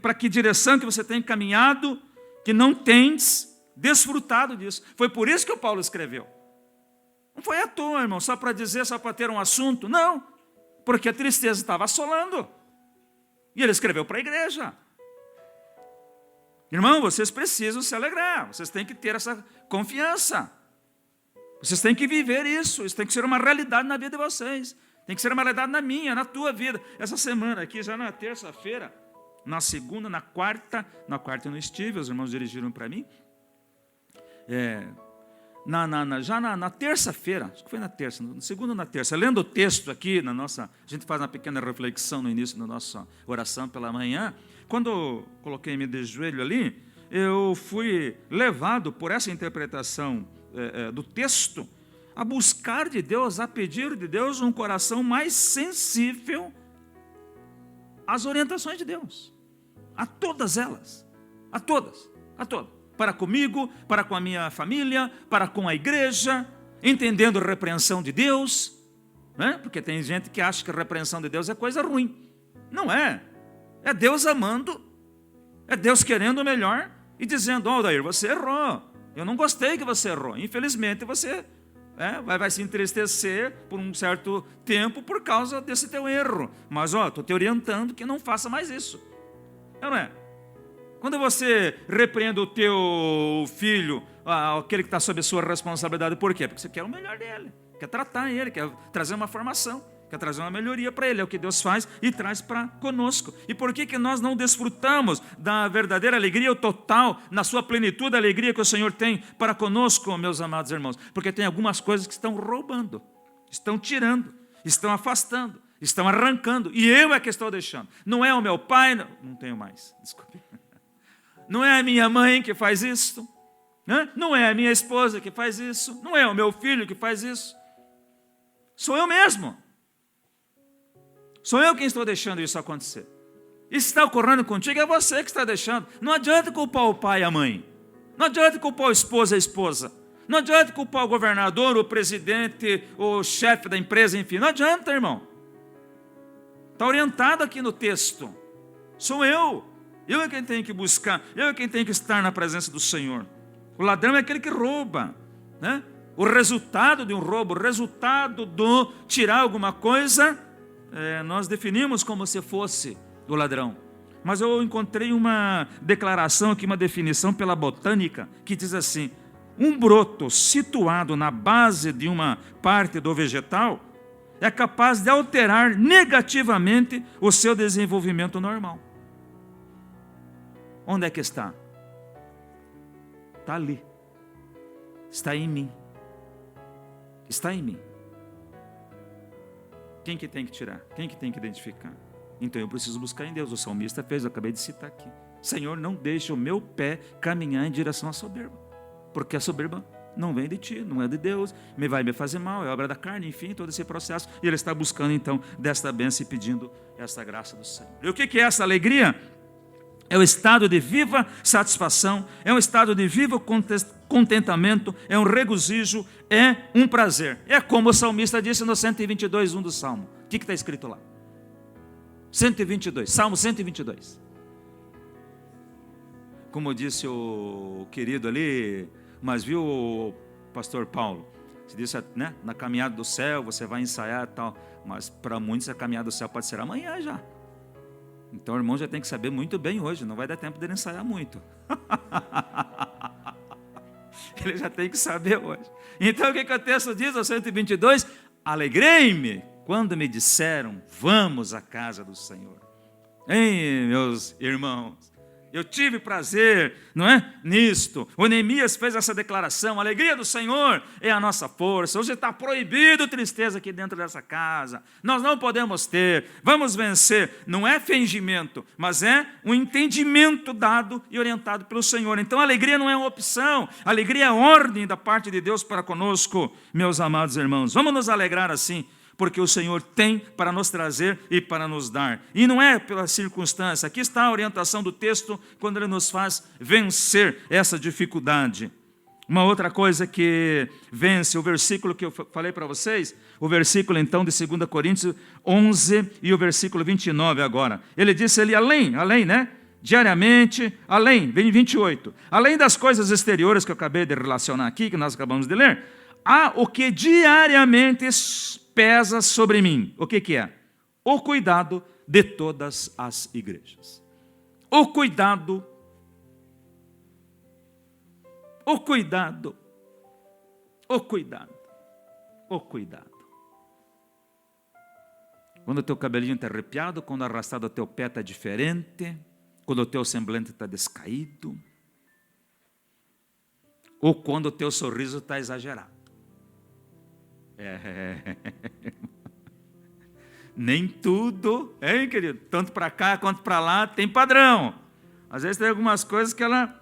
Para que direção que você tem caminhado que não tens desfrutado disso? Foi por isso que o Paulo escreveu. Não foi à toa, irmão, só para dizer, só para ter um assunto. Não, porque a tristeza estava assolando. E ele escreveu para a igreja. Irmão, vocês precisam se alegrar, vocês têm que ter essa confiança. Vocês têm que viver isso, isso tem que ser uma realidade na vida de vocês. Tem que ser uma realidade na minha, na tua vida. Essa semana aqui, já na terça-feira, na segunda, na quarta eu não estive, os irmãos dirigiram para mim. Já na terça-feira, acho que foi na terça, na segunda ou na terça, lendo o texto aqui, a gente faz uma pequena reflexão no início da nossa oração pela manhã. Quando coloquei-me de joelho ali, eu fui levado por essa interpretação do texto a buscar de Deus, a pedir de Deus um coração mais sensível às orientações de Deus, a todas elas, a todas, para comigo, para com a minha família, para com a igreja, entendendo a repreensão de Deus, né? Porque tem gente que acha que a repreensão de Deus é coisa ruim. Não é. É Deus amando, é Deus querendo o melhor e dizendo: Aldair, você errou, eu não gostei que você errou, infelizmente você vai se entristecer por um certo tempo por causa desse teu erro, mas estou te orientando que não faça mais isso. Não é? Quando você repreende o teu filho, aquele que está sob a sua responsabilidade, por quê? Porque você quer o melhor dele, quer tratar ele, quer trazer uma formação, quer trazer uma melhoria para ele. É o que Deus faz e traz para conosco. E por que nós não desfrutamos da verdadeira alegria, o total, na sua plenitude, a alegria que o Senhor tem para conosco, meus amados irmãos? Porque tem algumas coisas que estão roubando, estão tirando, estão afastando, estão arrancando, e eu é que estou deixando. Não é o meu pai, não tenho mais, desculpe. Não é a minha mãe que faz isso, né? Não é a minha esposa que faz isso, não é o meu filho que faz isso. Sou eu mesmo. Sou eu quem estou deixando isso acontecer. Isso está ocorrendo contigo, é você que está deixando. Não adianta culpar o pai e a mãe. Não adianta culpar o esposo e a esposa. Não adianta culpar o governador, o presidente, o chefe da empresa, enfim. Não adianta, irmão. Está orientado aqui no texto. Sou eu. Eu é quem tenho que buscar. Eu é quem tenho que estar na presença do Senhor. O ladrão é aquele que rouba, né? O resultado de um roubo, o resultado do tirar alguma coisa, nós definimos como se fosse o ladrão. Mas eu encontrei uma declaração aqui, uma definição pela botânica, que diz assim: um broto situado na base de uma parte do vegetal é capaz de alterar negativamente o seu desenvolvimento normal. Onde é que está? Está ali. Está em mim. Está em mim. Quem que tem que tirar? Quem que tem que identificar? Então eu preciso buscar em Deus. O salmista fez, eu acabei de citar aqui. Senhor, não deixe o meu pé caminhar em direção à soberba, porque a soberba não vem de ti, não é de Deus, vai me fazer mal, é obra da carne, enfim, todo esse processo. E ele está buscando então desta bênção e pedindo essa graça do Senhor. E o que é essa alegria? É o estado de viva satisfação, é um estado de vivo contentamento, é um regozijo, é um prazer. É como o salmista disse no 122:1 do Salmo. O que está escrito lá? 122, Salmo 122. Como disse o querido ali, mas viu o pastor Paulo? Se disse, né? Na caminhada do céu você vai ensaiar e tal, mas para muitos a caminhada do céu pode ser amanhã já. Então o irmão já tem que saber muito bem hoje, não vai dar tempo dele ensaiar muito. Ele já tem que saber hoje. Então o que o texto diz, no 122? Alegrei-me quando me disseram, vamos à casa do Senhor. Hein, meus irmãos? Eu tive prazer, não é? Nisto. O Neemias fez essa declaração: a alegria do Senhor é a nossa força. Hoje está proibido tristeza aqui dentro dessa casa. Nós não podemos ter. Vamos vencer. Não é fingimento, mas é um entendimento dado e orientado pelo Senhor. Então a alegria não é uma opção. A alegria é ordem da parte de Deus para conosco, meus amados irmãos. Vamos nos alegrar assim, porque o Senhor tem para nos trazer e para nos dar. E não é pela circunstância. Aqui está a orientação do texto, quando ele nos faz vencer essa dificuldade. Uma outra coisa que vence, o versículo que eu falei para vocês, o versículo então de 2 Coríntios 11 e o versículo 29 agora. Ele disse ali, além, né? Diariamente, além, vem 28. Além das coisas exteriores que eu acabei de relacionar aqui, que nós acabamos de ler, há o que diariamente pesa sobre mim. O que é? O cuidado de todas as igrejas. O cuidado. O cuidado. O cuidado. O cuidado. Quando o teu cabelinho está arrepiado, quando arrastado o teu pé está diferente, quando o teu semblante está descaído, ou quando o teu sorriso está exagerado. Nem tudo, hein, querido? Tanto para cá quanto para lá tem padrão. Às vezes tem algumas coisas que ela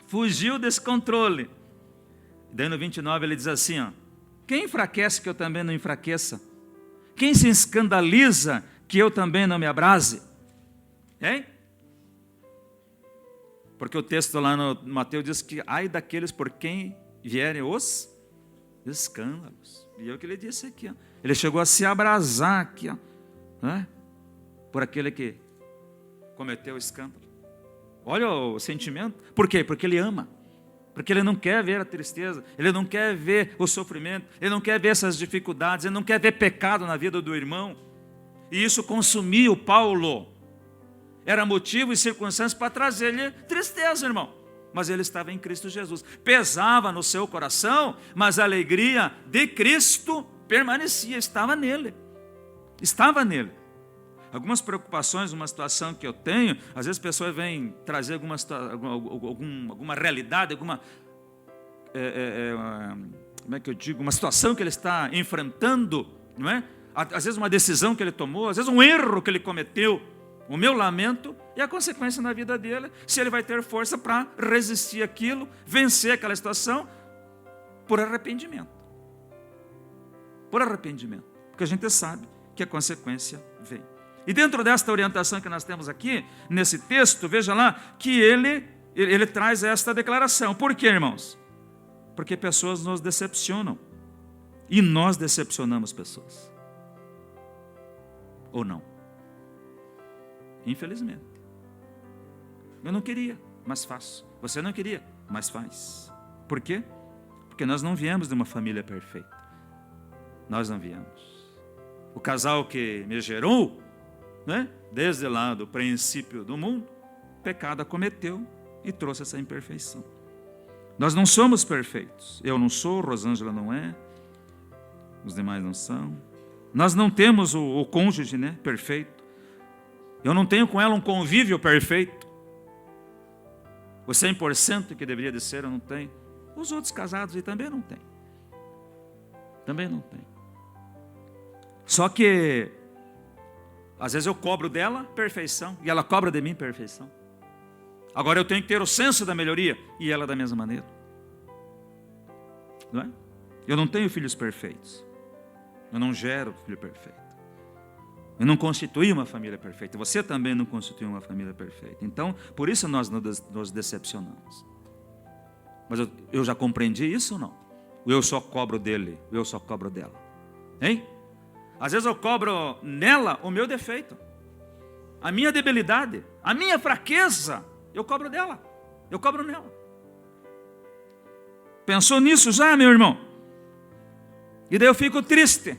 fugiu desse controle. Daí no 29 ele diz assim, ó, quem enfraquece que eu também não enfraqueça? Quem se escandaliza que eu também não me abrase? Hein? Porque o texto lá no Mateus diz que ai daqueles por quem vierem os escândalos. E é o que ele disse aqui, ó. Ele chegou a se abrasar aqui, ó, né? Por aquele que cometeu o escândalo. Olha o sentimento. Por quê? Porque ele ama. Porque ele não quer ver a tristeza, ele não quer ver o sofrimento, ele não quer ver essas dificuldades, ele não quer ver pecado na vida do irmão. E isso consumia o Paulo. Era motivo e circunstância para trazer-lhe tristeza, irmão. Mas ele estava em Cristo Jesus. Pesava no seu coração, mas a alegria de Cristo permanecia, estava nele. Estava nele. Algumas preocupações, uma situação que eu tenho, às vezes pessoas vêm trazer alguma realidade, como é que eu digo, uma situação que ele está enfrentando, não é? Às vezes uma decisão que ele tomou, às vezes um erro que ele cometeu. O meu lamento é a consequência na vida dele, se ele vai ter força para resistir àquilo, vencer aquela situação, por arrependimento. Por arrependimento. Porque a gente sabe que a consequência vem. E dentro desta orientação que nós temos aqui, nesse texto, veja lá, que ele traz esta declaração. Por quê, irmãos? Porque pessoas nos decepcionam. E nós decepcionamos pessoas. Ou não? Infelizmente. Eu não queria, mas faço. Você não queria, mas faz. Por quê? Porque nós não viemos de uma família perfeita. Nós não viemos. O casal que me gerou, né, desde lá do princípio do mundo, pecado acometeu e trouxe essa imperfeição. Nós não somos perfeitos. Eu não sou, Rosângela não é, os demais não são. Nós não temos o cônjuge, né, perfeito. Eu não tenho com ela um convívio perfeito. O 100% que deveria de ser, eu não tenho. Os outros casados aí também não tem. Também não tem. Só que, às vezes eu cobro dela perfeição, e ela cobra de mim perfeição. Agora eu tenho que ter o senso da melhoria, e ela da mesma maneira. Não é? Eu não tenho filhos perfeitos. Eu não gero filho perfeito. Eu não constituí uma família perfeita. Você também não constituiu uma família perfeita. Então, por isso nós nos decepcionamos. Mas eu já compreendi isso ou não? Eu só cobro dele, eu só cobro dela. Hein? Às vezes eu cobro nela o meu defeito, a minha debilidade, a minha fraqueza. Eu cobro dela, eu cobro nela. Pensou nisso já, meu irmão? E daí eu fico triste.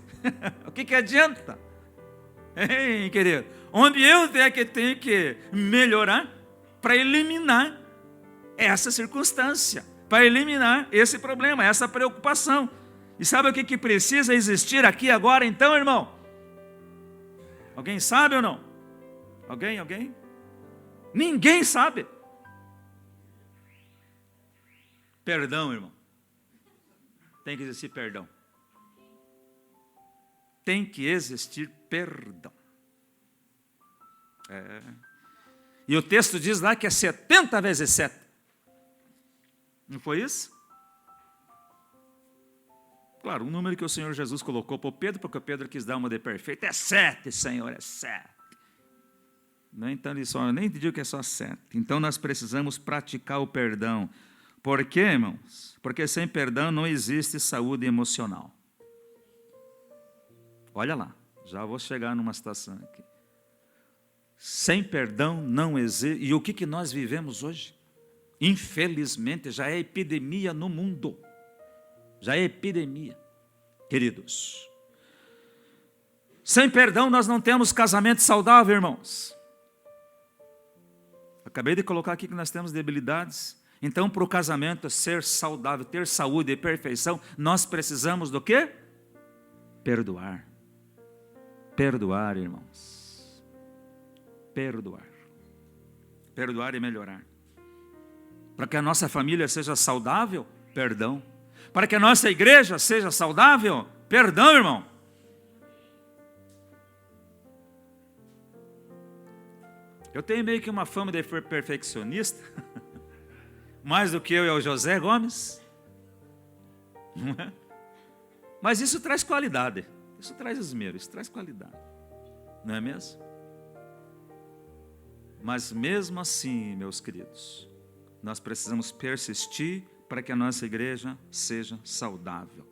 O que adianta? Hein, querido? Onde eu tenho que melhorar para eliminar essa circunstância, para eliminar esse problema, essa preocupação. E sabe o que precisa existir aqui agora então, irmão? Alguém sabe ou não? Alguém? Ninguém sabe. Perdão, irmão. Tem que existir perdão. Tem que existir perdão. E o texto diz lá que é 70 vezes 7. Não foi isso? Claro, um número que o Senhor Jesus colocou para o Pedro, porque o Pedro quis dar uma de perfeito. É 7, Senhor, é 7. Não, então ele só nem digo que é só 7. Então nós precisamos praticar o perdão. Por quê, irmãos? Porque sem perdão não existe saúde emocional. Olha lá, já vou chegar numa situação aqui. Sem perdão não existe. E o que nós vivemos hoje? Infelizmente já é epidemia no mundo. Já é epidemia, queridos. Sem perdão nós não temos casamento saudável, irmãos. Acabei de colocar aqui que nós temos debilidades. Então, para o casamento ser saudável, ter saúde e perfeição, nós precisamos do quê? Perdoar. Perdoar, irmãos. Perdoar. Perdoar e melhorar. Para que a nossa família seja saudável, perdão. Para que a nossa igreja seja saudável, perdão, irmão. Eu tenho meio que uma fama de perfeccionista, mais do que eu e o José Gomes, não é? Mas isso traz qualidade, isso traz esmero, isso traz qualidade, não é mesmo? Mas mesmo assim, meus queridos, nós precisamos persistir para que a nossa igreja seja saudável.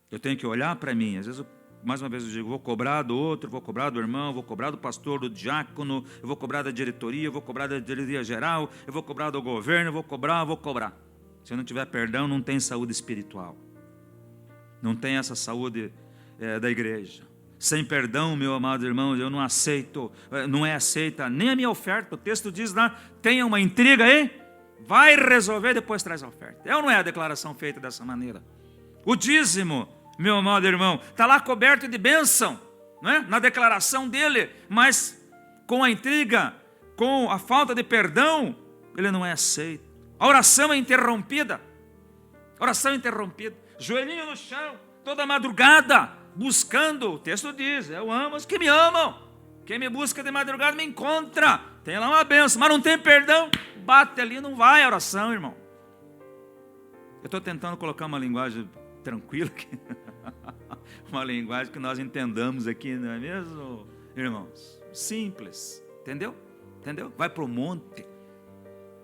Eu tenho que olhar para mim, às vezes mais uma vez eu digo, vou cobrar do outro, vou cobrar do irmão, vou cobrar do pastor, do diácono, eu vou cobrar da diretoria, eu vou cobrar da diretoria geral, eu vou cobrar do governo, eu vou cobrar. Se eu não tiver perdão, não tem saúde espiritual. Não tem essa saúde da igreja. Sem perdão, meu amado irmão, eu não aceito, não é aceita nem a minha oferta. O texto diz lá, tenha uma intriga aí, vai resolver, depois traz a oferta. Não é a declaração feita dessa maneira. O dízimo, meu amado irmão, está lá coberto de bênção, não é? Na declaração dele, mas com a intriga, com a falta de perdão, ele não é aceito. A oração é interrompida, joelhinho no chão, toda madrugada, buscando. O texto diz, eu amo os que me amam, quem me busca de madrugada me encontra. Tem lá uma bênção, mas não tem perdão, bate ali, não vai a oração, irmão. Eu estou tentando colocar uma linguagem tranquila aqui. Uma linguagem que nós entendamos aqui, não é mesmo, irmãos? Simples, entendeu? Vai para o monte,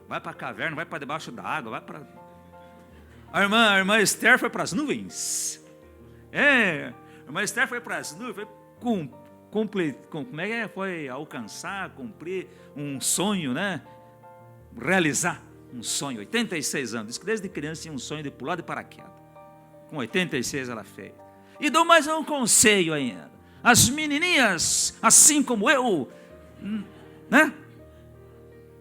vai para a caverna, vai para debaixo da água, vai para... A irmã Esther foi para as nuvens. A irmã Esther foi para as nuvens, foi alcançar, cumprir um sonho, né? Realizar um sonho, 86 anos. Diz que desde criança tinha um sonho de pular de paraquedas. Com 86 ela fez. E dou mais um conselho ainda. As menininhas, assim como eu, né?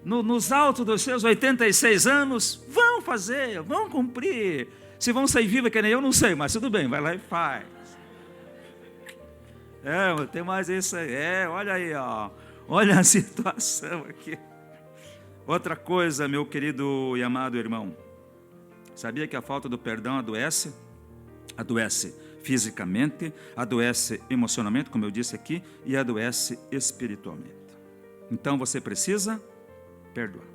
Nos altos dos seus 86 anos, vão fazer, vão cumprir. Se vão sair vivas que nem eu, não sei, mas tudo bem, vai lá e faz. Tem mais isso aí. Olha aí, ó. Olha a situação aqui. Outra coisa, meu querido e amado irmão. Sabia que a falta do perdão adoece? Adoece fisicamente, adoece emocionalmente, como eu disse aqui, e adoece espiritualmente. Então você precisa perdoar.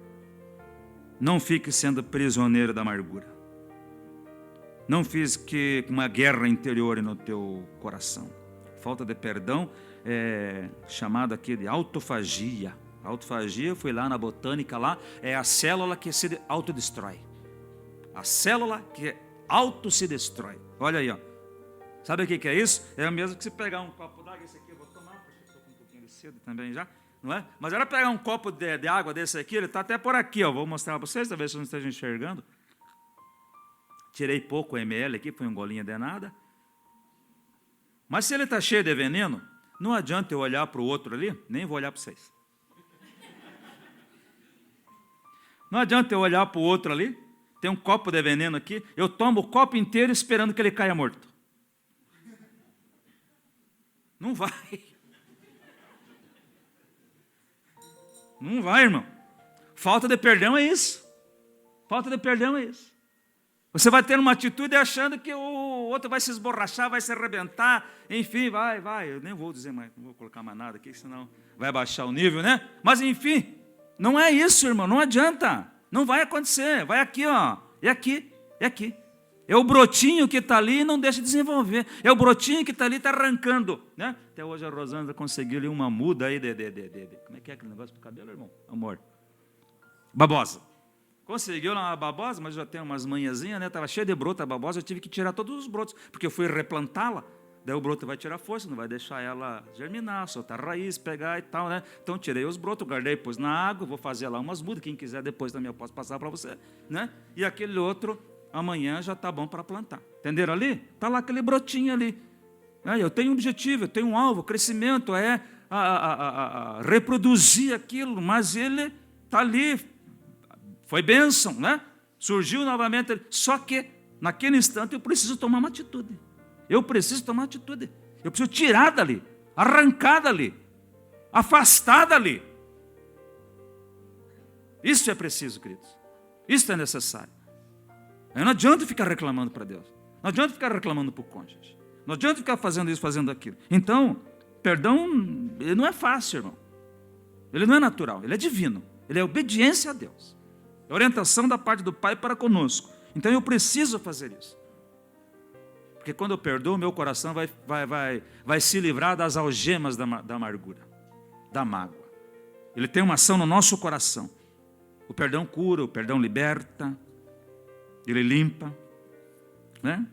Não fique sendo prisioneiro da amargura. Não fique uma guerra interior no teu coração. Falta de perdão é chamado aqui de autofagia. A autofagia, fui lá na botânica, lá é a célula que se autodestrói. A célula que auto se destrói. Olha aí, ó. Sabe o que é isso? É o mesmo que se pegar um copo d'água, esse aqui eu vou tomar, porque estou com um pouquinho de sede também já, não é? Mas era pegar um copo de água desse aqui, ele está até por aqui, ó. Vou mostrar para vocês, talvez vocês não estejam enxergando. Tirei pouco ml aqui, foi um golinho de nada. Mas se ele está cheio de veneno, não adianta eu olhar para o outro ali, nem vou olhar para vocês. Não adianta eu olhar para o outro ali, tem um copo de veneno aqui, eu tomo o copo inteiro esperando que ele caia morto. Não vai. Não vai, irmão. Falta de perdão é isso. Falta de perdão é isso. Você vai ter uma atitude achando que o outro vai se esborrachar, vai se arrebentar, enfim, vai. Eu nem vou dizer mais, não vou colocar mais nada aqui, senão vai baixar o nível, né? Mas enfim, não é isso, irmão, não adianta. Não vai acontecer, vai aqui, ó, é aqui. É o brotinho que está ali e não deixa de desenvolver. É o brotinho que está ali e está arrancando, né? Até hoje a Rosângela conseguiu ali uma muda aí como é que é aquele negócio do cabelo, irmão? Amor. Babosa. Conseguiu lá uma babosa, mas já tem umas manhãzinhas, né? Estava cheia de broto a babosa, eu tive que tirar todos os brotos, porque eu fui replantá-la, daí o broto vai tirar força, não vai deixar ela germinar, soltar raiz, pegar e tal, né? Então tirei os brotos, guardei, pus na água, vou fazer lá umas mudas, quem quiser depois também eu posso passar para você, né? E aquele outro, amanhã já está bom para plantar. Entenderam ali? Está lá aquele brotinho ali. Eu tenho um objetivo, eu tenho um alvo, crescimento é reproduzir aquilo, mas ele está ali. Foi bênção, né? Surgiu novamente. Só que, naquele instante, eu preciso tomar uma atitude. Eu preciso tirar dali, arrancar dali, afastar dali. Isso é preciso, queridos. Isso é necessário. Aí não adianta ficar reclamando para Deus. Não adianta ficar reclamando para o cônjuge. Não adianta ficar fazendo isso, fazendo aquilo. Então, perdão, ele não é fácil, irmão. Ele não é natural, ele é divino. Ele é obediência a Deus. É orientação da parte do Pai para conosco. Então eu preciso fazer isso. Porque quando eu perdoo, meu coração vai se livrar das algemas da amargura, da mágoa. Ele tem uma ação no nosso coração. O perdão cura, o perdão liberta, ele limpa. Né?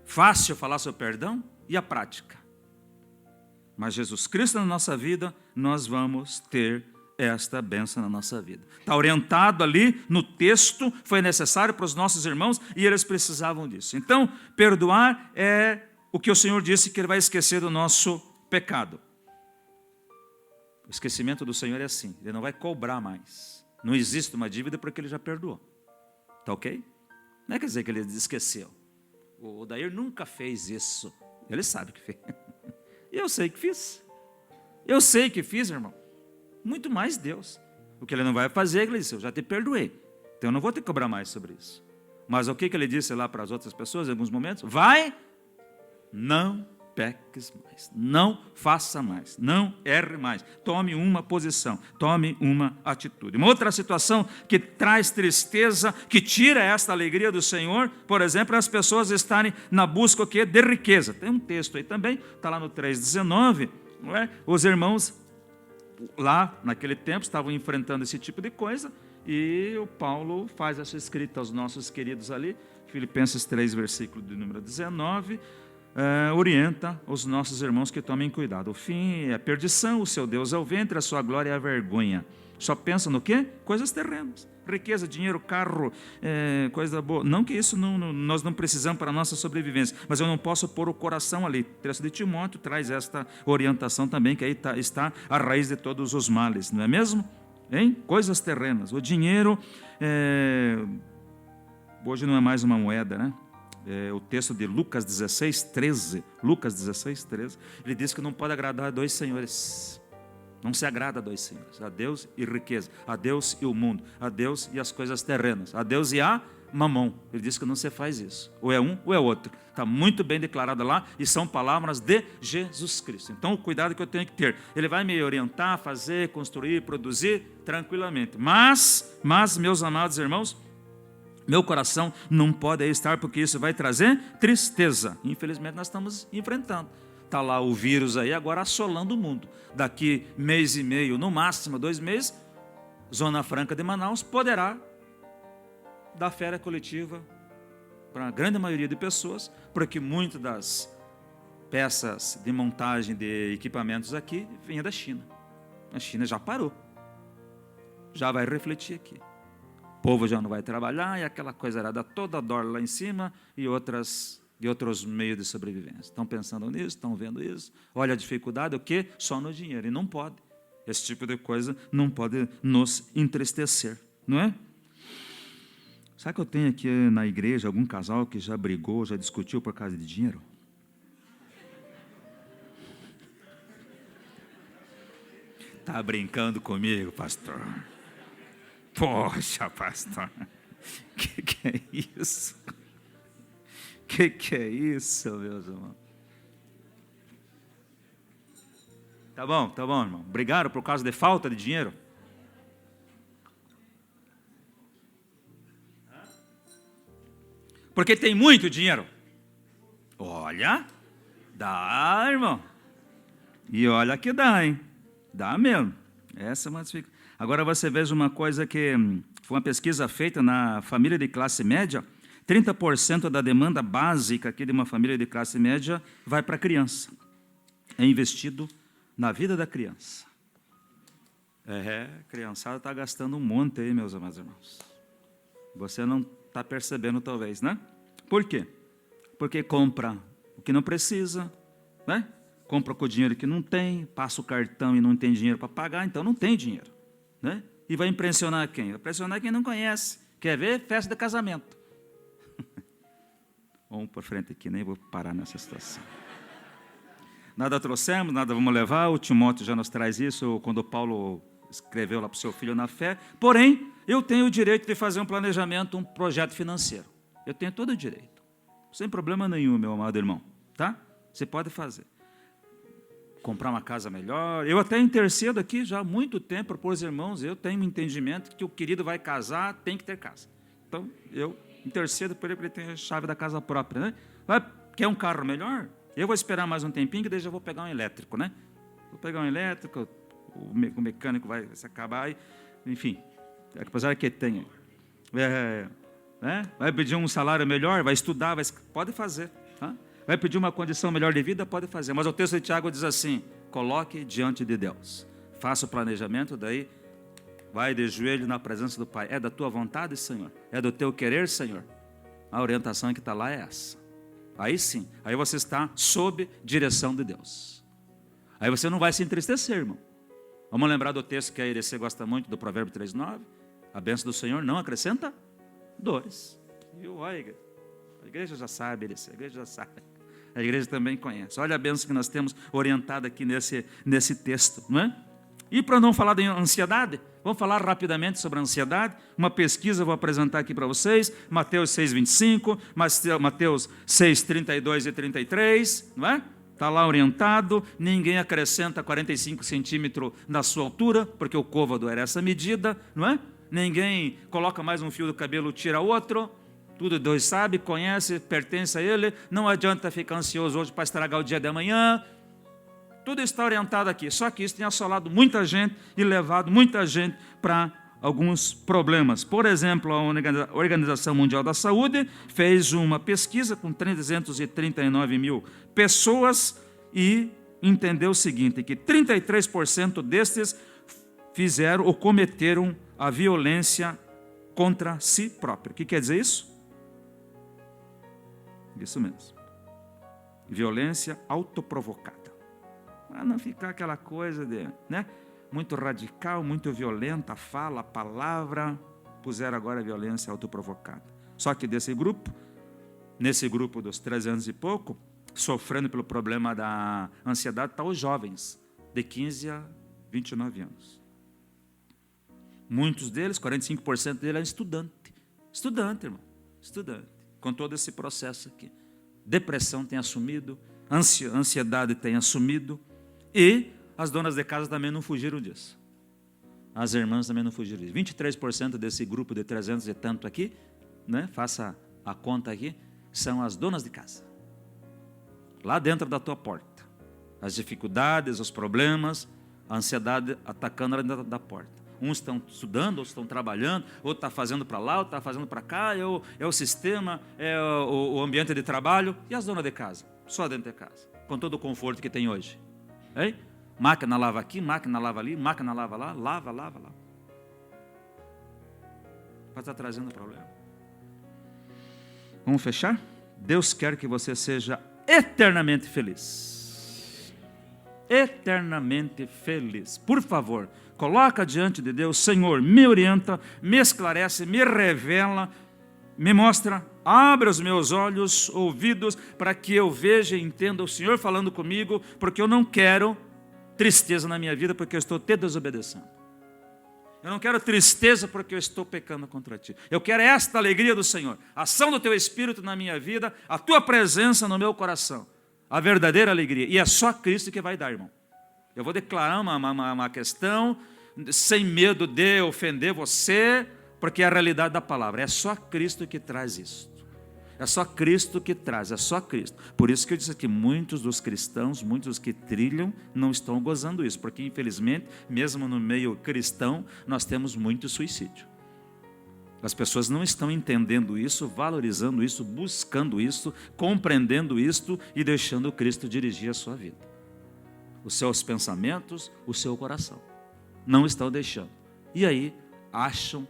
Fácil falar sobre perdão e a prática. Mas Jesus Cristo na nossa vida, nós vamos ter esta bênção na nossa vida. Está orientado ali no texto, foi necessário para os nossos irmãos e eles precisavam disso. Então, perdoar é o que o Senhor disse que Ele vai esquecer do nosso pecado. O esquecimento do Senhor é assim, Ele não vai cobrar mais. Não existe uma dívida porque Ele já perdoou. Está ok? Não é quer dizer que Ele esqueceu. O Odair nunca fez isso. Ele sabe que fez. E eu sei que fiz. Eu sei que fiz, irmão. Muito mais Deus. O que Ele não vai fazer, Ele disse, eu já te perdoei. Então eu não vou te cobrar mais sobre isso. Mas o que Ele disse lá para as outras pessoas em alguns momentos? Vai, não peques mais. Não faça mais. Não erre mais. Tome uma posição. Tome uma atitude. Uma outra situação que traz tristeza, que tira esta alegria do Senhor, por exemplo, é as pessoas estarem na busca de riqueza. Tem um texto aí também, está lá no 3,19, não é? Os irmãos lá, naquele tempo, estavam enfrentando esse tipo de coisa, e o Paulo faz essa escrita aos nossos queridos ali, Filipenses 3, versículo de número 19, orienta os nossos irmãos que tomem cuidado. O fim é a perdição, o seu Deus é o ventre, a sua glória é a vergonha. Só pensa no quê? Coisas terrenas. Riqueza, dinheiro, carro, coisa boa. Não que isso nós não precisamos para a nossa sobrevivência, mas eu não posso pôr o coração ali. O texto de Timóteo traz esta orientação também, que aí está a raiz de todos os males, não é mesmo? Hein? Coisas terrenas. O dinheiro, hoje não é mais uma moeda, né? O texto de Lucas 16, 13. Lucas 16, 13. Ele diz que não pode agradar a dois senhores. Não se agrada a dois senhores, a Deus e riqueza, a Deus e o mundo, a Deus e as coisas terrenas, a Deus e a mamão. Ele diz que não se faz isso, ou é um ou é outro. Está muito bem declarado lá e são palavras de Jesus Cristo. Então o cuidado que eu tenho que ter, Ele vai me orientar, fazer, construir, produzir tranquilamente. Mas meus amados irmãos, meu coração não pode aí estar, porque isso vai trazer tristeza. Infelizmente nós estamos enfrentando. Está lá o vírus aí agora assolando o mundo. Daqui mês e meio, no máximo 2 meses, Zona Franca de Manaus poderá dar férias coletiva para a grande maioria de pessoas, porque muitas das peças de montagem de equipamentos aqui vinha da China. A China já parou. Já vai refletir aqui. O povo já não vai trabalhar e aquela coisa era toda dólar lá em cima e outros meios de sobrevivência. Estão pensando nisso, estão vendo isso. Olha a dificuldade, o quê? Só no dinheiro. E não pode. Esse tipo de coisa não pode nos entristecer, não é? Sabe que eu tenho aqui na igreja algum casal que já brigou, já discutiu por causa de dinheiro? Tá brincando comigo, pastor? Poxa, pastor. Que é isso? Que é isso, meus irmãos? Tá bom, irmão. Brigaram por causa de falta de dinheiro? Porque tem muito dinheiro. Olha, dá, irmão. E olha que dá, hein? Dá mesmo. Essa é uma dificuldade. Agora você veja uma coisa que foi uma pesquisa feita na família de classe média. 30% da demanda básica aqui de uma família de classe média vai para a criança. É investido na vida da criança. A criançada está gastando um monte aí, meus amados irmãos. Você não está percebendo, talvez, né? Por quê? Porque compra o que não precisa, né? Compra com o dinheiro que não tem, passa o cartão e não tem dinheiro para pagar, então não tem dinheiro, né? E vai impressionar quem? Vai impressionar quem não conhece. Quer ver? Festa de casamento. Vamos para frente aqui, nem vou parar nessa situação. Nada trouxemos, nada vamos levar. O Timóteo já nos traz isso, quando Paulo escreveu lá para o seu filho na fé. Porém, eu tenho o direito de fazer um planejamento, um projeto financeiro. Eu tenho todo o direito. Sem problema nenhum, meu amado irmão. Tá? Você pode fazer. Comprar uma casa melhor. Eu até intercedo aqui já há muito tempo para os irmãos. Eu tenho um entendimento que o querido vai casar, tem que ter casa. Então, eu intercedo por ele para ele ter a chave da casa própria, né? Quer um carro melhor? Eu vou esperar mais um tempinho, que daí já vou pegar um elétrico, né? Vou pegar um elétrico, o mecânico vai se acabar, enfim, apesar que tenha. Vai pedir um salário melhor, vai estudar, pode fazer. Tá? Vai pedir uma condição melhor de vida, pode fazer. Mas o texto de Tiago diz assim: coloque diante de Deus. Faça o planejamento, daí vai de joelho na presença do Pai. É da tua vontade, Senhor? É do teu querer, Senhor? A orientação que está lá é essa. Aí sim, aí você está sob direção de Deus. Aí você não vai se entristecer, irmão. Vamos lembrar do texto que a IRC gosta muito, do Provérbio 3,9. A bênção do Senhor não acrescenta dores. Olha, a igreja já sabe, IRC, a igreja já sabe. A igreja também conhece. Olha a bênção que nós temos orientada aqui nesse texto, não é? E para não falar de ansiedade, vamos falar rapidamente sobre a ansiedade. Uma pesquisa eu vou apresentar aqui para vocês. Mateus 6,25, Mateus 6, 32 e 33, não é? Está lá orientado. Ninguém acrescenta 45 centímetros na sua altura, porque o côvado era essa medida, não é? Ninguém coloca mais um fio do cabelo, tira outro. Tudo Deus sabe, conhece, pertence a Ele. Não adianta ficar ansioso hoje para estragar o dia de amanhã. Tudo está orientado aqui, só que isso tem assolado muita gente e levado muita gente para alguns problemas. Por exemplo, a Organização Mundial da Saúde fez uma pesquisa com 339 mil pessoas e entendeu o seguinte, que 33% destes fizeram ou cometeram a violência contra si próprio. O que quer dizer isso? Isso mesmo. Violência autoprovocada. Para não ficar aquela coisa de, né, muito radical, muito violenta, a fala, a palavra, puseram agora a violência autoprovocada. Só que nesse grupo dos 13 anos e pouco, sofrendo pelo problema da ansiedade, estão os jovens, de 15 a 29 anos. Muitos deles, 45% deles, é estudante. Estudante, irmão. Estudante. Com todo esse processo aqui. Depressão tem assumido, ansiedade tem assumido, e as donas de casa também não fugiram disso. As irmãs também não fugiram disso. 23% desse grupo de 300 e tanto aqui, né, faça a conta aqui, são as donas de casa. Lá dentro da tua porta. As dificuldades, os problemas, a ansiedade atacando lá dentro da porta. Uns estão estudando, outros estão trabalhando, outro está fazendo para lá, outro está fazendo para cá, é o sistema, é o ambiente de trabalho. E as donas de casa? Só dentro de casa, com todo o conforto que tem hoje. Hein? Máquina lava aqui, máquina lava ali, máquina lava lá, lava. Mas está trazendo problema. Vamos fechar? Deus quer que você seja eternamente feliz. Eternamente feliz. Por favor, coloca diante de Deus: Senhor, me orienta, me esclarece, me revela, me mostra, abre os meus olhos, ouvidos, para que eu veja e entenda o Senhor falando comigo, porque eu não quero tristeza na minha vida porque eu estou te desobedecendo. Eu não quero tristeza porque eu estou pecando contra ti. Eu quero esta alegria do Senhor, a ação do teu Espírito na minha vida, a tua presença no meu coração, a verdadeira alegria. E é só Cristo que vai dar, irmão. Eu vou declarar uma questão sem medo de ofender você, porque é a realidade da palavra. É só Cristo que traz isso. É só Cristo que traz, é só Cristo. Por isso que eu disse que muitos dos cristãos, muitos dos que trilham, não estão gozando isso. Porque, infelizmente, mesmo no meio cristão, nós temos muito suicídio. As pessoas não estão entendendo isso, valorizando isso, buscando isso, compreendendo isso e deixando Cristo dirigir a sua vida. Os seus pensamentos, o seu coração. Não estão deixando. E aí, acham,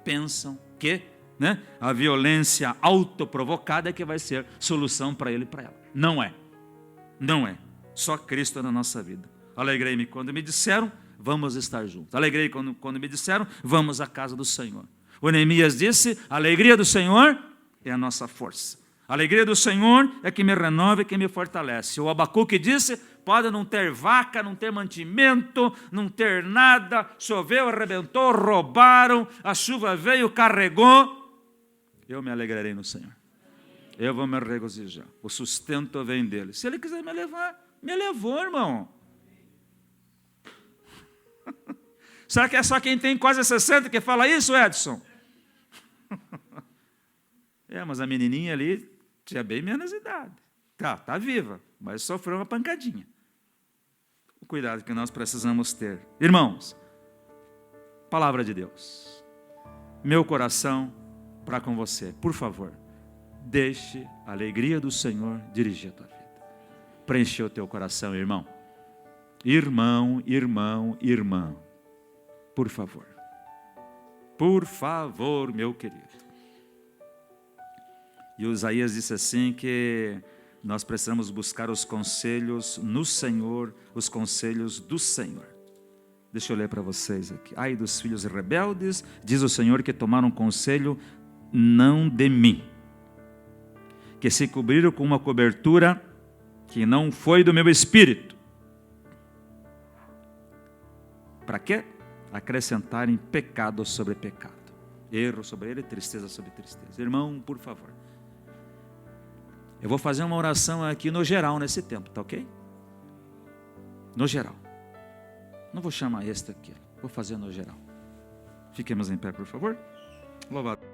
pensam que a violência autoprovocada é que vai ser solução para ele e para ela. Não é. Não é. Só Cristo na nossa vida. Alegrei-me quando me disseram, vamos estar juntos. Alegrei quando me disseram, vamos à casa do Senhor. O Neemias disse, a alegria do Senhor é a nossa força. A alegria do Senhor é que me renova e que me fortalece. O Abacuque disse, pode não ter vaca, não ter mantimento, não ter nada, choveu, arrebentou, roubaram, a chuva veio, carregou. Eu me alegrarei no Senhor. Eu vou me regozijar. O sustento vem dele. Se ele quiser me levar, me levou, irmão. Será que é só quem tem quase 60 que fala isso, Edson? Mas a menininha ali tinha bem menos idade. Tá viva, mas sofreu uma pancadinha. O cuidado que nós precisamos ter. Irmãos, palavra de Deus. Meu coração para com você. Por favor, deixe a alegria do Senhor dirigir a tua vida. Preencher o teu coração, irmão. Irmão, irmão, irmão. Por favor. Por favor, meu querido. E o Isaías disse assim que nós precisamos buscar os conselhos no Senhor, os conselhos do Senhor. Deixa eu ler para vocês aqui. Ai dos filhos rebeldes, diz o Senhor, que tomaram conselho não de mim, que se cobriram com uma cobertura que não foi do meu espírito. Para quê? Acrescentarem pecado sobre pecado, erro sobre ele, tristeza sobre tristeza. Irmão, por favor, eu vou fazer uma oração aqui no geral nesse tempo, tá ok? No geral. Não vou chamar este aqui, vou fazer no geral. Fiquemos em pé, por favor. Louvado.